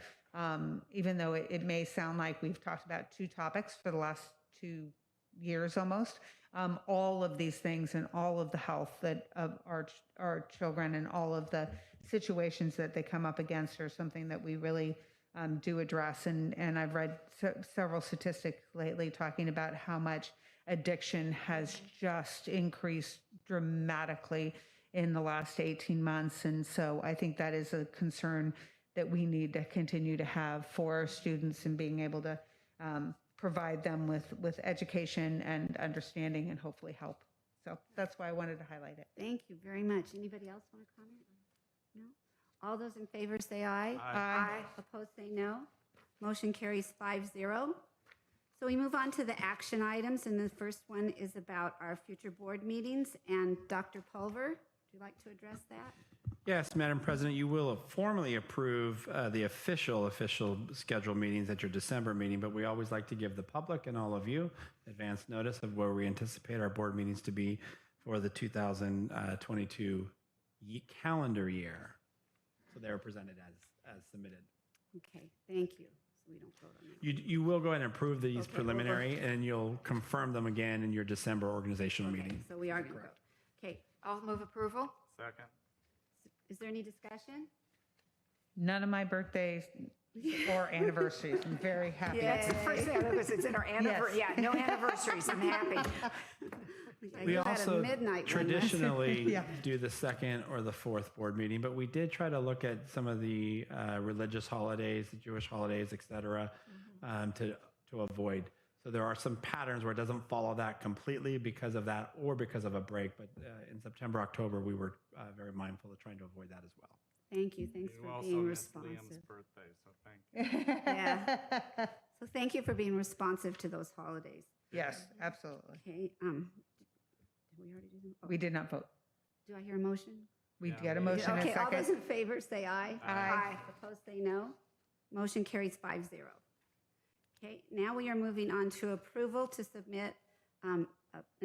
even though it may sound like we've talked about two topics for the last 2 years almost, all of these things and all of the health that of our children and all of the situations that they come up against are something that we really do address. And I've read several statistics lately talking about how much addiction has just increased dramatically in the last 18 months. And so I think that is a concern that we need to continue to have for our students and being able to provide them with education and understanding and hopefully help. So that's why I wanted to highlight it. Thank you very much. Anybody else want to comment? No? All those in favor say aye. Aye. Opposed, say no. Motion carries 5-0. So we move on to the action items, and the first one is about our future board meetings. And Dr. Pulver, would you like to address that? Yes, Madam President, you will formally approve the official scheduled meetings at your December meeting, but we always like to give the public and all of you advance notice of where we anticipate our board meetings to be for the 2022 calendar year. So they are presented as submitted. Okay, thank you. So we don't vote on that. You will go ahead and approve these Okay, preliminary, and you'll confirm them again in your December organizational meeting. So we are going to vote. Okay, I'll move approval. Second. is there any discussion? None of my birthdays or anniversaries. I'm very happy. That's the first thing I noticed. It's in our anniversary. Yes. Yeah, no anniversaries. I'm happy. Yeah, We you had a also midnight one. traditionally Yeah. do the second or the fourth board meeting, but we did try to look at some of the religious holidays, the Jewish holidays, et cetera, to avoid. So there are some patterns where it doesn't follow that completely because of that or because of a break. But in September, October, we were very mindful of trying to avoid that as well. Thank you. Thanks You for also being missed responsive. Liam's birthday, so thank you. Yeah. So thank you for being responsive to those holidays. Yes, absolutely. Okay. we already do them? Oh, We did not vote. do I hear a motion? We get a motion and a Okay, all those second. in favor say aye. Aye. Opposed say no. Motion carries 5-0. Okay, now we are moving on to approval to submit an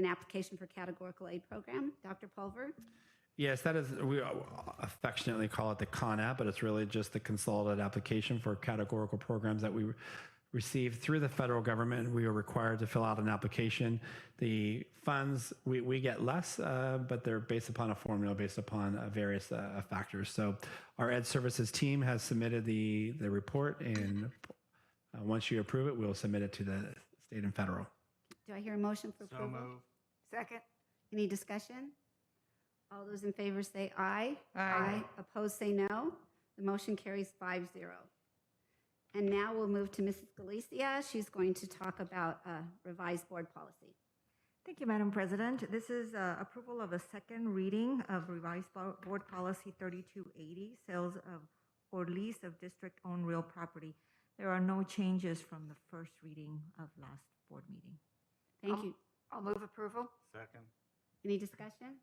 application for categorical aid program. Dr. Pulver? Yes, that is, we affectionately call it the CONAP, but it's really just the consolidated application for categorical programs that we received through the federal government. We are required to fill out an application. The funds, we get less, but they're based upon a formula based upon various factors. So our Ed Services team has submitted the report, and once you approve it, we'll submit it to the state and federal. Do I hear a motion for So approval? moved. Second? Any discussion? All those in favor say aye. Aye. Opposed say no. The motion carries 5-0. And now we'll move to Mrs. Galicia. She's going to talk about revised board policy. Thank you, Madam President. This is approval of a second reading of revised board policy 3280, sales of or lease of district-owned real property. There are no changes from the first reading of last board meeting. Thank you. I'll move approval. Second. Any discussion?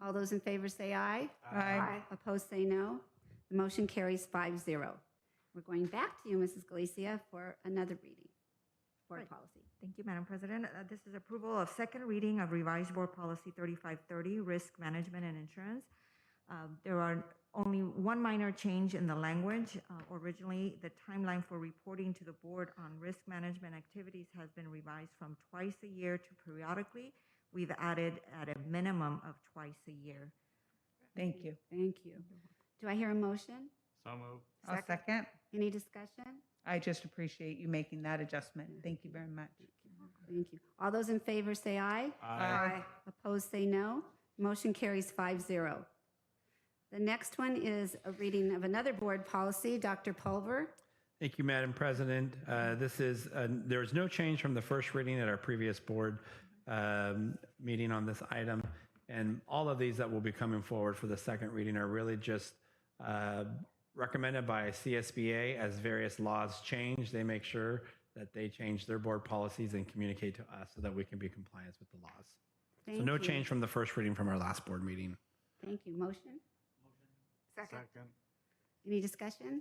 All those in favor say aye. Aye. Opposed say no. The motion carries 5-0. We're going back to you, Mrs. Galicia, for another reading. Board policy. Thank you, Madam President. This is approval of second reading of revised board policy 3530, risk management and insurance. There are only one minor change in the language. Originally, the timeline for reporting to the board on risk management activities has been revised from twice a year to periodically. We've added at a minimum of twice a year. Thank you. Thank you. Do I hear a motion? So moved. I'll second. Any discussion? I just appreciate you making that adjustment. Thank you very much. Thank you. All those in favor say aye. Aye. Opposed say no. Motion carries 5-0. The next one is a reading of another board policy. Dr. Pulver? Thank you, Madam President. There is no change from the first reading at our previous board meeting on this item. And all of these that will be coming forward for the second reading are really just recommended by CSBA. As various laws change, they make sure that they change their board policies and communicate to us so that we can be in compliance with the laws. So no change from the first reading from our last board meeting. Thank you. Motion? Second? Any discussion?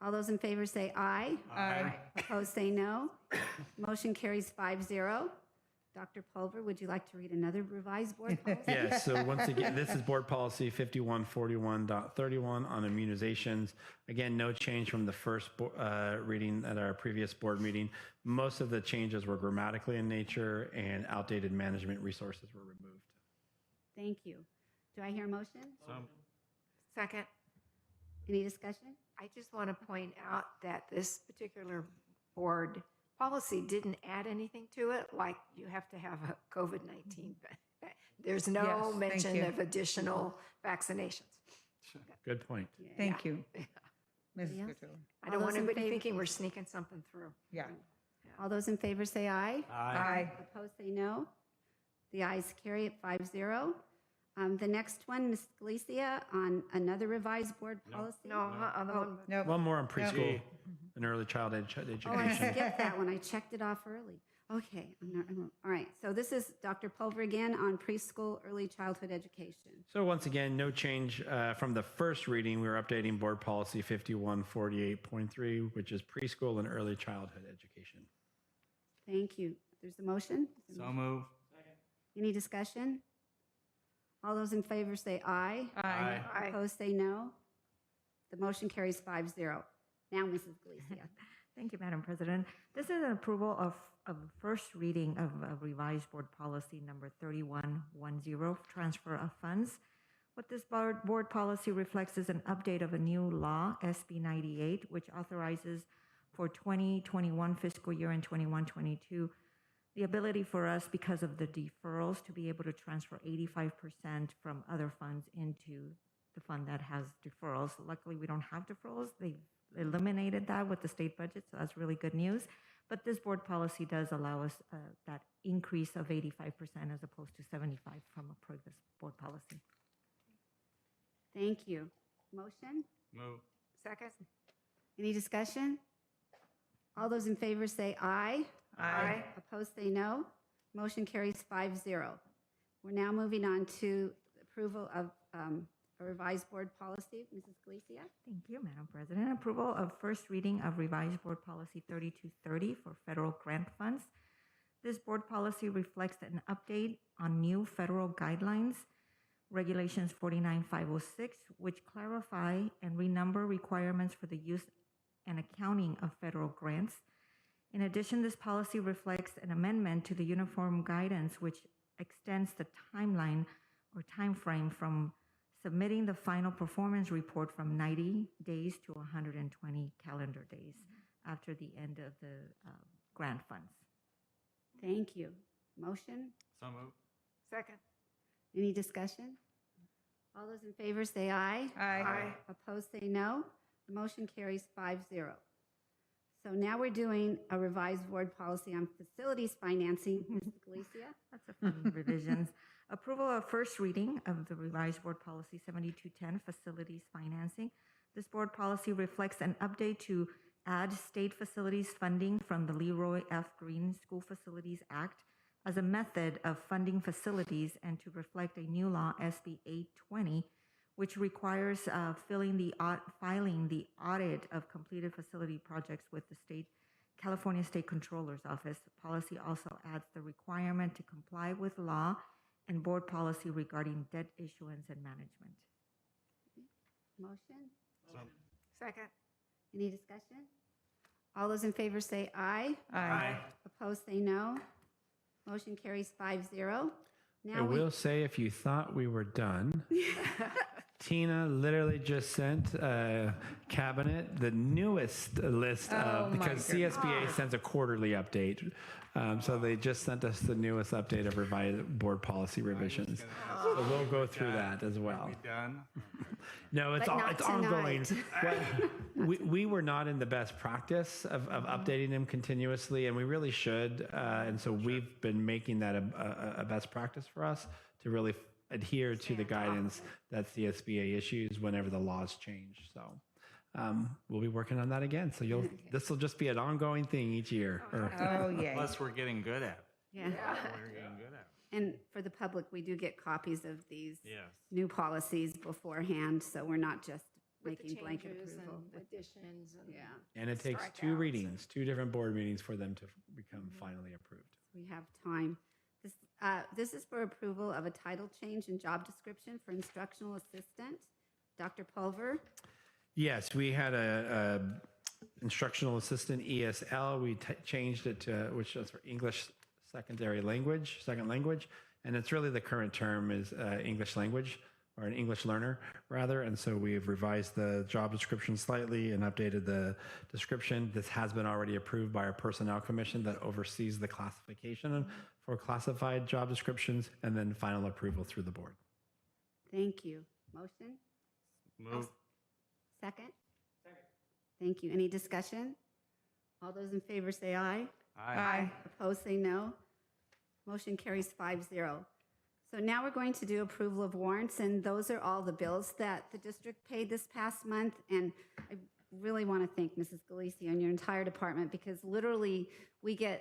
All those in favor say aye. Aye. Opposed say no. Motion carries 5-0. Dr. Pulver, would you like to read another revised board policy? Yes, so once again, this is board policy 5141.31 on immunizations. Again, no change from the first reading at our previous board meeting. Most of the changes were grammatically in nature, and outdated management resources were removed. Thank you. Do I hear a motion? Second? Any discussion? I just want to point out that this particular board policy didn't add anything to it, like you have to have a COVID-19. There's no Yes, thank mention you. of additional vaccinations. Good point. Thank you. Mrs. else? Gutierrez. I don't All want those in anybody favor? thinking we're sneaking something through. Yeah. All those in favor say aye. Aye. Opposed say no. The ayes carry it 5-0. The next one, Ms. Galicia, on another revised board policy. No, on the one. Nope. One more on preschool and early childhood education. Oh, I skipped that one. I checked it off early. Okay. All right. So this is Dr. Pulver again on preschool early childhood education. So once again, no change from the first reading. We were updating board policy 5148.3, which is preschool and early childhood education. Thank you. There's a motion? So moved. Any discussion? All those in favor say aye. Aye. Aye. Opposed say no. The motion carries 5-0. Now, Mrs. Galicia. Thank you, Madam President. This is an approval of first reading of revised board policy number 3110, transfer of funds. What this board policy reflects is an update of a new law, SB 98, which authorizes for 2021 fiscal year and 21-22 the ability for us, because of the deferrals, to be able to transfer 85% from other funds into the fund that has deferrals. Luckily, we don't have deferrals. They eliminated that with the state budget, so that's really good news. But this board policy does allow us that increase of 85% as opposed to 75% from a previous board policy. Thank you. Motion? Move. Second? Any discussion? All those in favor say aye. Aye. Opposed say no. Motion carries 5-0. We're now moving on to approval of a revised board policy. Mrs. Galicia? Thank you, Madam President. Approval of first reading of revised board policy 3230 for federal grant funds. This board policy reflects an update on new federal guidelines, Regulations 49506, which clarify and renumber requirements for the use and accounting of federal grants. In addition, this policy reflects an amendment to the Uniform Guidance, which extends the timeline or time frame from submitting the final performance report from 90 days to 120 calendar days after the end of the grant funds. Thank you. Motion? So moved. Second. Any discussion? All those in favor say aye. Aye. Opposed say no. The motion carries 5-0. So now we're doing a revised board policy on facilities financing. Mrs. Galicia? That's a fun revisions. Approval of first reading of the revised board policy 7210, facilities financing. This board policy reflects an update to add state facilities funding from the Leroy F. Green School Facilities Act as a method of funding facilities and to reflect a new law, SB 820, which requires filing the audit of completed facility projects with the California State Controller's Office. The policy also adds the requirement to comply with law and board policy regarding debt issuance and management. Motion? Second. Any discussion? All those in favor say aye. Aye. Opposed say no. Motion carries 5-0. I Now we will say, if you thought we were done, Tina literally just sent Cabinet the newest list of, my because goodness. CSBA sends a quarterly update. So they just sent us the newest update of revised board policy revisions. So we'll go through that as well. We done? No, it's But not it's ongoing. tonight. We were not in the best practice of updating them continuously, and we really should. And so we've been making that a best practice for us to really adhere to the guidance that CSBA issues whenever the laws change. So we'll be working on that again. So this will just be an ongoing thing each year. Oh, yeah. Plus, we're getting good at it. Yeah. We're getting good at it. And for the public, we do get copies of these Yes. new policies beforehand, so we're not just With the making blanket changes approval. and additions and. Yeah, And it takes Strikeouts two and- readings, two different board meetings for them to become finally approved. we have time. This is for approval of a title change in job description for instructional assistant. Dr. Pulver? Yes, we had a instructional assistant ESL. We changed it to, which is for English second language, and it's really the current term is English language, or an English learner rather. And so we've revised the job description slightly and updated the description. This has been already approved by our personnel commission that oversees the classification for classified job descriptions, and then final approval through the board. Thank you. Motion? Move. Second? Thank you. Any discussion? All those in favor say aye. Aye. Opposed say no. Motion carries 5-0. So now we're going to do approval of warrants, and those are all the bills that the district paid this past month. And I really want to thank Mrs. Galicia and your entire department, because literally there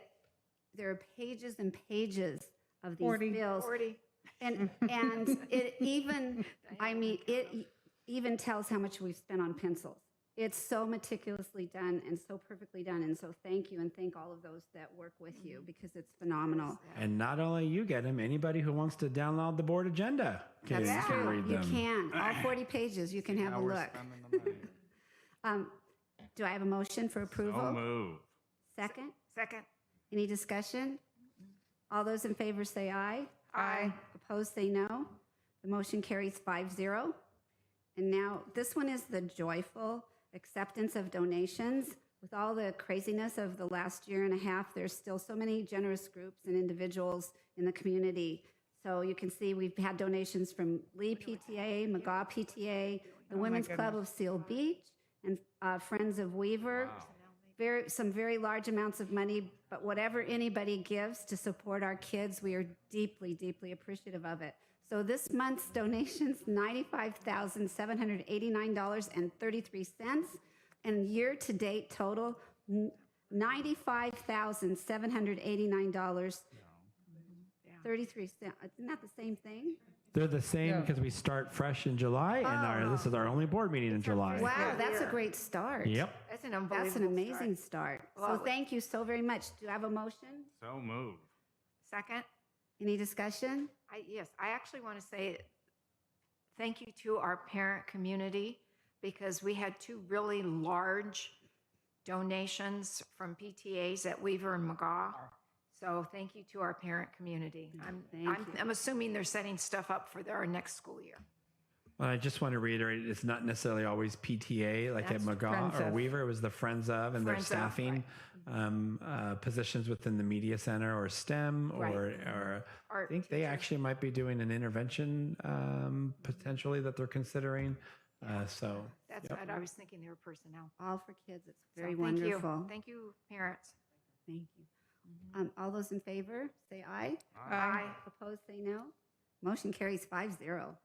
are pages and pages of these 40. bills. 40. And it even, it even tells how much we've spent on pencils. It's so meticulously done and so perfectly done. And so thank you, and thank all of those that work with you, because it's phenomenal. And not only you get them, anybody who wants to download the board agenda can read You them. can, all 40 pages, you can have a How we're look. spending the money. Do I have a motion for approval? So move. Second? Second. Any discussion? All those in favor say aye. Aye. Opposed say no. The motion carries 5-0. And now, this one is the joyful acceptance of donations. With all the craziness of the last year and a half, there's still so many generous groups and individuals in the community. So you can see we've had donations from Lee PTA, McGaw PTA, the Women's Club of Seal Beach, and Friends of Weaver. Some very large amounts of money, but whatever anybody gives to support our kids, we are deeply, deeply appreciative of it. So this month's donations, $95,789.33, and year-to-date total, $95,789. 33 cents. Isn't that the same thing? They're the same Yeah. because we start fresh in July, and this is our only board meeting in July. Wow, that's a great start. Yep. That's an That's unbelievable an amazing start. So Well, thank you so very much. Do I have a motion? So moved. Second? Any discussion? Yes, I actually want to say thank you to our parent community because we had two really large donations from PTAs at Weaver and McGaw. So thank you to our parent community. I'm assuming they're setting stuff up for our next school year. Well, I just want to reiterate, it's not necessarily always PTA, like That's at McGaw Friends or of. Weaver. It was the Friends of and their Friends of, staffing positions within the media center or STEM, Right. or I Art think they teachers. actually might be doing an intervention potentially that they're considering. So That's yep. what I was thinking. They were personnel. All for kids. It's So very thank wonderful. you. Thank you, parents. Thank you. All those in favor, say aye. Aye. Opposed, say no. Motion carries 5-0.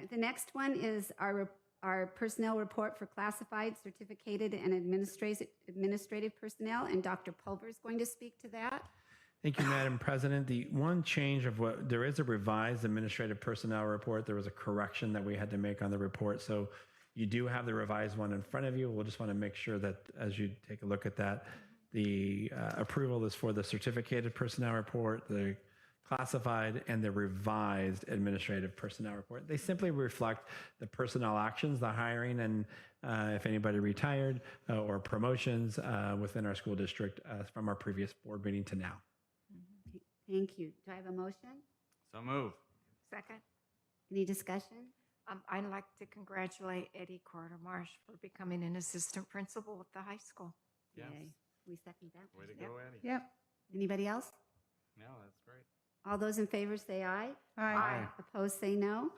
The next one is our personnel report for classified, certificated, and administrative personnel, and Dr. Pulver is going to speak to that. Thank you, Madam President. The one change of what there is a revised administrative personnel report. There was a correction that we had to make on the report. So you do have the revised one in front of you. We'll just want to make sure that as you take a look at that, the approval is for the certificated personnel report, the classified, and the revised administrative personnel report. They simply reflect the personnel actions, the hiring, and if anybody retired or promotions within our school district from our previous board meeting to now. Thank you. Do I have a motion? So moved. Second? Any discussion? I'd like to congratulate Eddie Carter-Marsh for becoming an assistant principal at the high school. Yes. Yay. We second that. Way to go, Eddie. Yep. Anybody else? No, that's great. All those in favor say aye. Aye. Opposed, say no.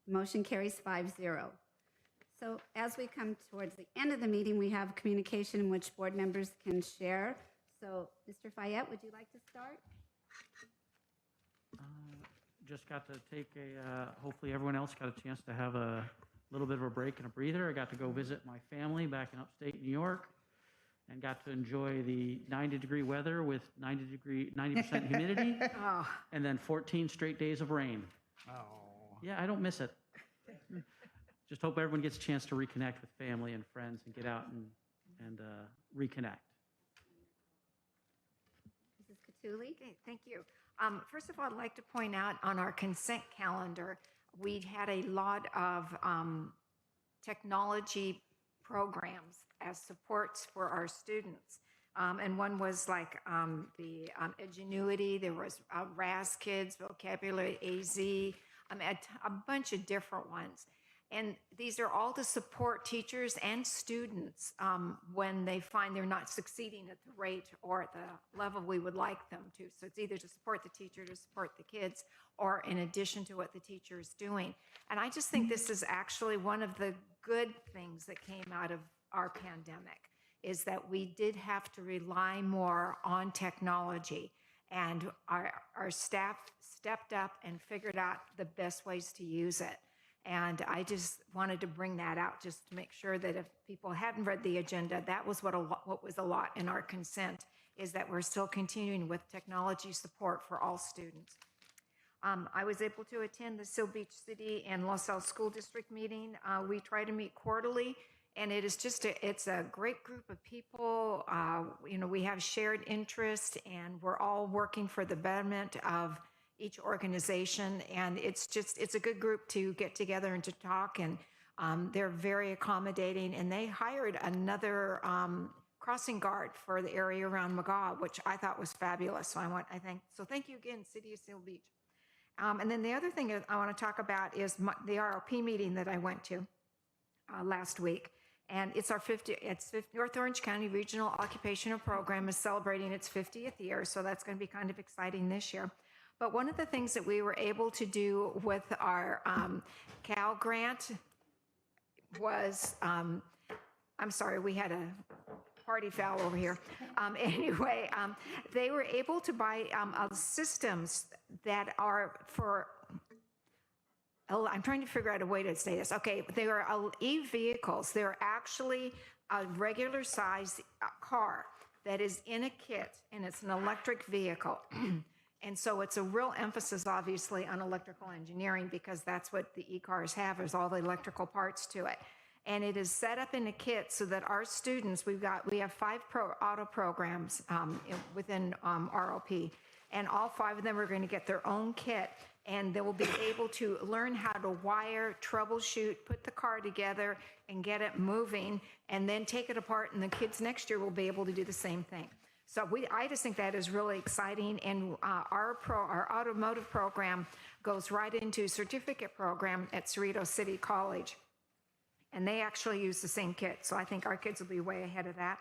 Motion carries 5-0. So as we come towards the end of the meeting, we have communication in which board members can share. So, Mr. Fayette, would you like to start? Just got to take hopefully everyone else got a chance to have a little bit of a break and a breather. I got to go visit my family back in upstate New York and got to enjoy the 90-degree weather with 90% humidity Oh, and then 14 straight days of rain. Oh. Yeah, I don't miss it. Just hope everyone gets a chance to reconnect with family and friends and get out and reconnect. Mrs. Cattouli? okay, thank you. First of all, I'd like to point out on our consent calendar, we had a lot of technology programs as supports for our students. And one was like the Edgenuity, there was RAS Kids, Vocabulary, AZ, a bunch of different ones. And these are all to support teachers and students when they find they're not succeeding at the rate or at the level we would like them to. So it's either to support the teacher, to support the kids, or in addition to what the teacher is doing. And I just think this is actually one of the good things that came out of our pandemic, is that we did have to rely more on technology. And our staff stepped up and figured out the best ways to use it. And I just wanted to bring that out just to make sure that if people hadn't read the agenda, that was what was a lot in our consent, is that we're still continuing with technology support for all students. I was able to attend the Seal Beach City and LaSalle School District meeting. We try to meet quarterly, and it is just it's a great group of people. We have shared interest, and we're all working for the betterment of each organization, and it's a good group to get together and to talk, and they're very accommodating, and they hired another crossing guard for the area around McGaw, which I thought was fabulous. So thank you again, City of Seal Beach. And then the other thing I want to talk about is the RLP meeting that I went to last week. And it's North Orange County Regional Occupational Program is celebrating its 50th year, so that's going to be kind of exciting this year. But one of the things that we were able to do with our Cal grant was, I'm sorry, we had a party foul over here. Anyway, they were able to buy systems that are for, I'm trying to figure out a way to say this. Okay, they are e-vehicles. They're actually a regular size car that is in a kit, and it's an electric vehicle. And so it's a real emphasis, obviously, on electrical engineering because that's what the e-cars have, is all the electrical parts to it. And it is set up in a kit so that our students, we have 5 auto programs within ROP, and all 5 of them are going to get their own kit, and they will be able to learn how to wire, troubleshoot, put the car together, and get it moving, and then take it apart, and the kids next year will be able to do the same thing. So I just think that is really exciting, and our automotive program goes right into certificate program at Cerritos City College. And they actually use the same kit. So I think our kids will be way ahead of that.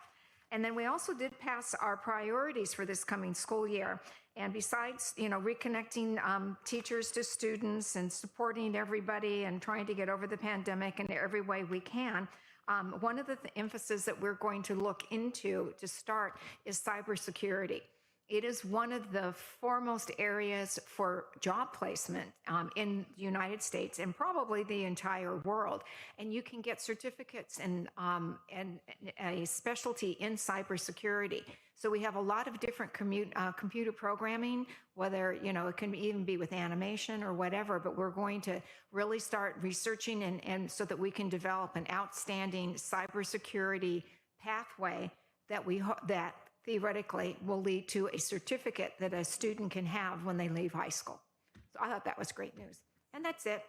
And then we also did pass our priorities for this coming school year. And besides, reconnecting teachers to students and supporting everybody and trying to get over the pandemic in every way we can, one of the emphasis that we're going to look into to start is cybersecurity. It is one of the foremost areas for job placement in the United States and probably the entire world. And you can get certificates and a specialty in cybersecurity. So we have a lot of different computer programming, whether, it can even be with animation or whatever, but we're going to really start researching and so that we can develop an outstanding cybersecurity pathway that theoretically will lead to a certificate that a student can have when they leave high school. So I thought that was great news. And that's it.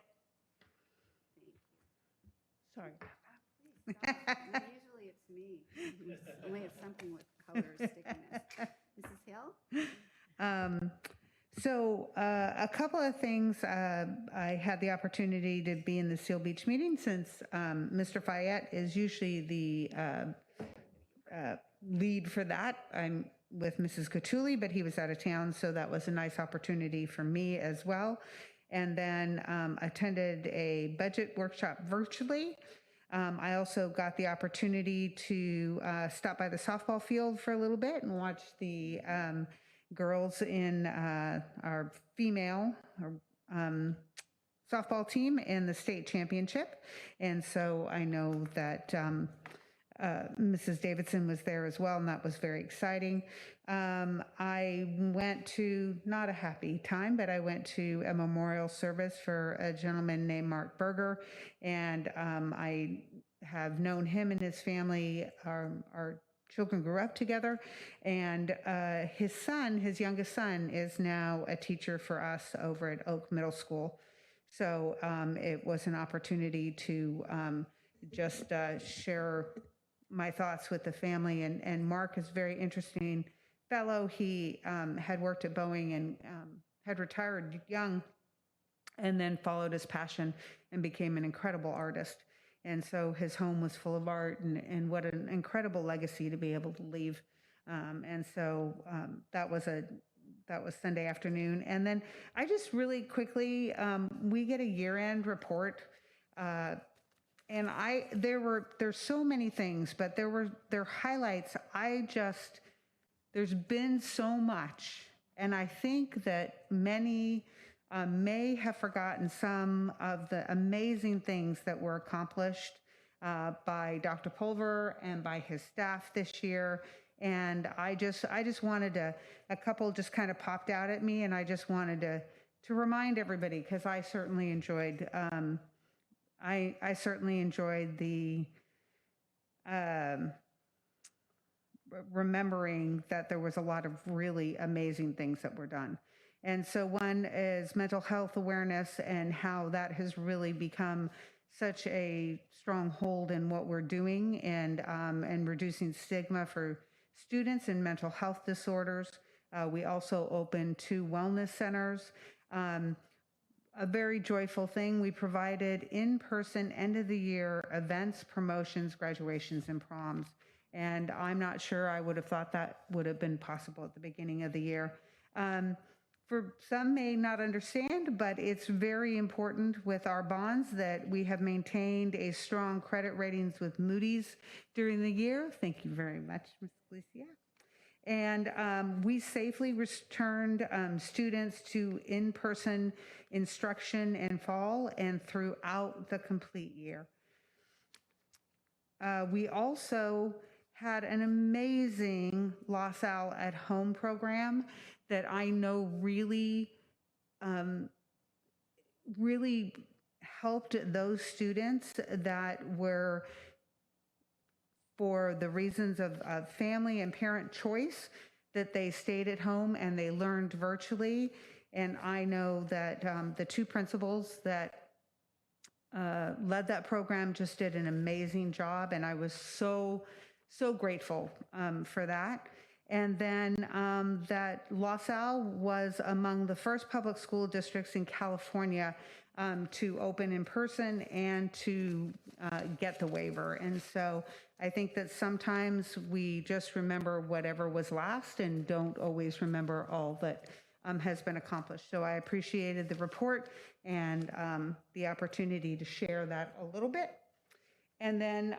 Sorry. Usually it's me. Only it's something with color stickiness. Mrs. Hill? So a couple of things. I had the opportunity to be in the Seal Beach meeting since Mr. Fayette is usually the lead for that. I'm with Mrs. Catulli, but he was out of town, so that was a nice opportunity for me as well. And then attended a budget workshop virtually. I also got the opportunity to stop by the softball field for a little bit and watch the girls in our female softball team in the state championship. And so I know that Mrs. Davidson was there as well, and that was very exciting. I went to, not a happy time, but I went to a memorial service for a gentleman named Mark Berger, and I have known him and his family. Our children grew up together, and his son, his youngest son, is now a teacher for us over at Oak Middle School. So it was an opportunity to just share my thoughts with the family. And Mark is a very interesting fellow. He had worked at Boeing and had retired young and then followed his passion and became an incredible artist. And so his home was full of art, and what an incredible legacy to be able to leave. And so that was Sunday afternoon. And then I just really quickly, we get a year-end report, and there's so many things, but there are highlights. There's been so much, and I think that many may have forgotten some of the amazing things that were accomplished by Dr. Pulver and by his staff this year. And I just wanted a couple just kind of popped out at me, and I just wanted to remind everybody, because I certainly enjoyed I certainly enjoyed the remembering that there was a lot of really amazing things that were done. And so one is mental health awareness and how that has really become such a strong hold in what we're doing, and reducing stigma for students and mental health disorders. We also opened 2 wellness centers. A very joyful thing, we provided in-person end-of-the-year events, promotions, graduations, and proms. And I'm not sure I would have thought that would have been possible at the beginning of the year. For some may not understand, but it's very important with our bonds that we have maintained a strong credit ratings with Moody's during the year. Thank you very much, Ms. Galicia. And we safely returned students to in-person instruction in fall and throughout the complete year. We also had an amazing LaSalle at Home program that I know really, really helped those students that were, for the reasons of family and parent choice, that they stayed at home and they learned virtually. And I know that the two principals that led that program just did an amazing job, and I was so grateful for that. And then that LaSalle was among the first public school districts in California to open in person and to get the waiver. And so I think that sometimes we just remember whatever was last and don't always remember all that has been accomplished. So I appreciated the report and the opportunity to share that a little bit. And then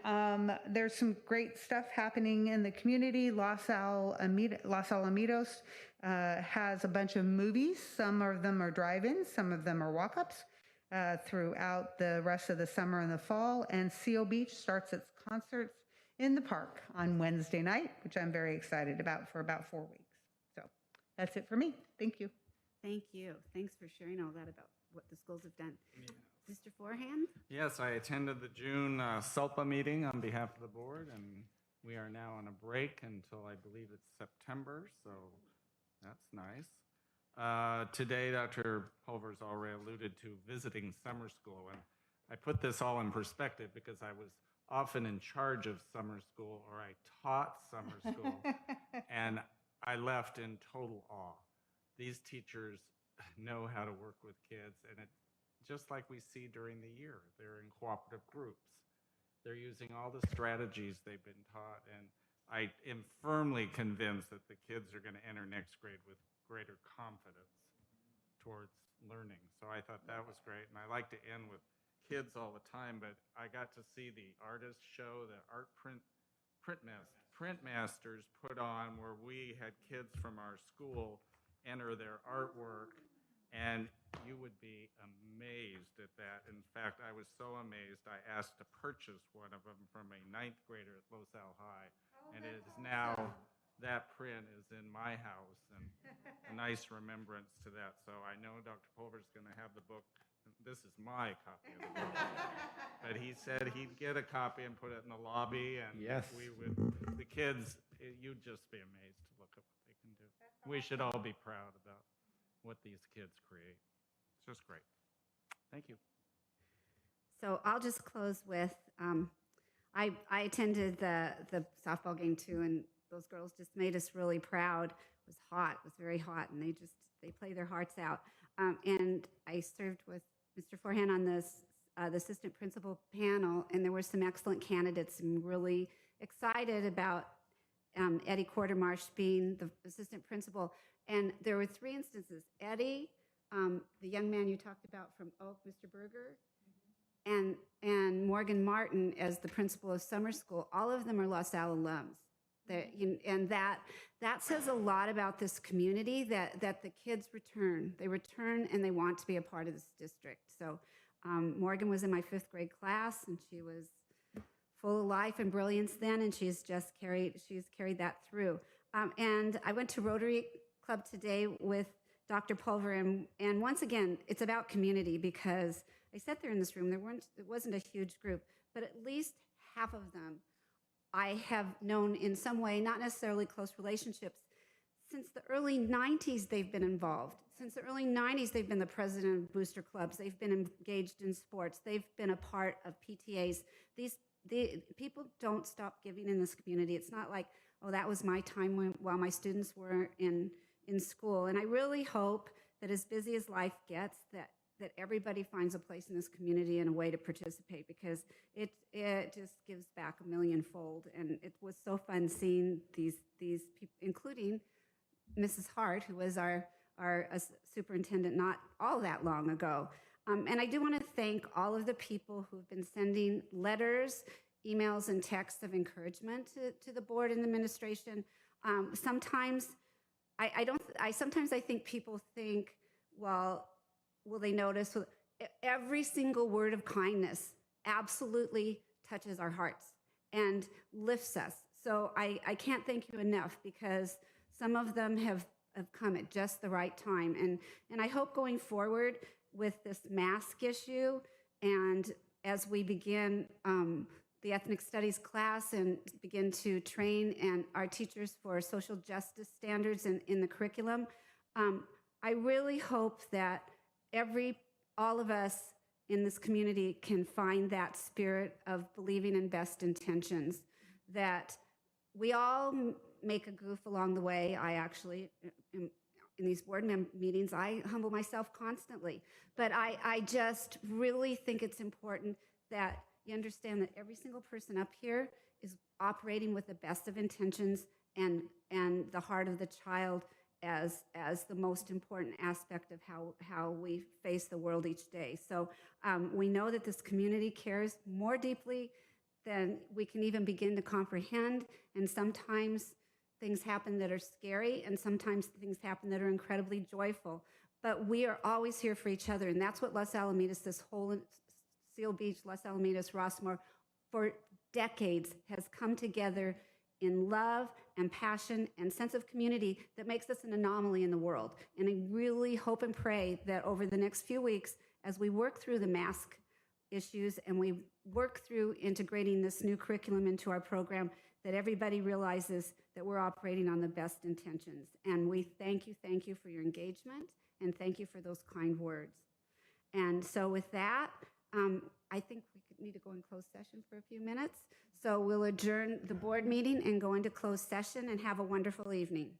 there's some great stuff happening in the community. Los Alamitos has a bunch of movies. Some of them are drive-ins, some of them are walk-ups throughout the rest of the summer and the fall. And Seal Beach starts its concerts in the park on Wednesday night, which I'm very excited about, for about 4 weeks. So that's it for me. Thank you. Thank you. Thanks for sharing all that about what the schools have done. Mr. Forehand? Yes, I attended the June SELPA meeting on behalf of the board, and we are now on a break until I believe it's September, so that's nice. Today, Dr. Pulver's already alluded to visiting summer school, and I put this all in perspective because I was often in charge of summer school, or I taught summer school, and I left in total awe. These teachers know how to work with kids, and it just like we see during the year. They're in cooperative groups. They're using all the strategies they've been taught, and I am firmly convinced that the kids are going to enter next grade with greater confidence towards learning. So I thought that was great, and I like to end with kids all the time, but I got to see the artist show, the art print masters put on, where we had kids from our school enter their artwork, and you would be amazed at that. In fact, I was so amazed, I asked to purchase one of them from a 9th grader at LaSalle High, and it is now, that print is in my house, and a nice remembrance to that. So I know Dr. Pulver's going to have the book. This is my copy of the book. But he said he'd get a copy and put it in the lobby, and Yes. we would, the kids, you'd just be amazed to look at what they can do. We should all be proud about what these kids create. It's just great. Thank you. So I'll just close with, I attended the softball game too, and those girls just made us really proud. It was hot, it was very hot, and they play their hearts out. And I served with Mr. Forehand on this, the assistant principal panel, and there were some excellent candidates. I'm really excited about Eddie Quartermarsh being the assistant principal. And there were 3 instances. Eddie, the young man you talked about from Oak, Mr. Berger, and Morgan Martin as the principal of summer school. All of them are LaSalle alums. And that says a lot about this community, that the kids return. They return and they want to be a part of this district. So Morgan was in my 5th grade class, and she was full of life and brilliance then, and she's carried that through. And I went to Rotary Club today with Dr. Pulver, and once again, it's about community, because I sat there in this room, it wasn't a huge group, but at least half of them I have known in some way, not necessarily close relationships. Since the early 90s, they've been involved. Since the early 90s, they've been the president of booster clubs. They've been engaged in sports. They've been a part of PTAs. The people don't stop giving in this community. It's not like, oh, that was my time while my students were in school. And I really hope that, as busy as life gets, that everybody finds a place in this community and a way to participate, because it just gives back a millionfold. And it was so fun seeing these people, including Mrs. Hart, who was our superintendent not all that long ago. And I do want to thank all of the people who've been sending letters, emails, and texts of encouragement to the board and the administration. Sometimes I think people think, well, will they notice? Every single word of kindness absolutely touches our hearts and lifts us. So I can't thank you enough, because some of them have have come at just the right time. And I hope going forward with this mask issue, and as we begin the ethnic studies class and begin to train and our teachers for social justice standards in the curriculum, I really hope that all of us in this community can find that spirit of believing in best intentions, that we all make a goof along the way. I actually, in these board meetings, I humble myself constantly. But I just really think it's important that you understand that every single person up here is operating with the best of intentions and the heart of the child as the most important aspect of how we face the world each day. So we know that this community cares more deeply than we can even begin to comprehend. And sometimes things happen that are scary, and sometimes things happen that are incredibly joyful. But we are always here for each other, and that's what Los Alamitos, this whole Seal Beach, Los Alamitos, Rossmore, for decades has come together in love and passion and sense of community that makes us an anomaly in the world. And I really hope and pray that over the next few weeks, as we work through the mask issues and we work through integrating this new curriculum into our program, that everybody realizes that we're operating on the best intentions. And we thank you for your engagement, and thank you for those kind words. And so with that, I think we need to go in closed session for a few minutes. So we'll adjourn the board meeting and go into closed session, and have a wonderful evening.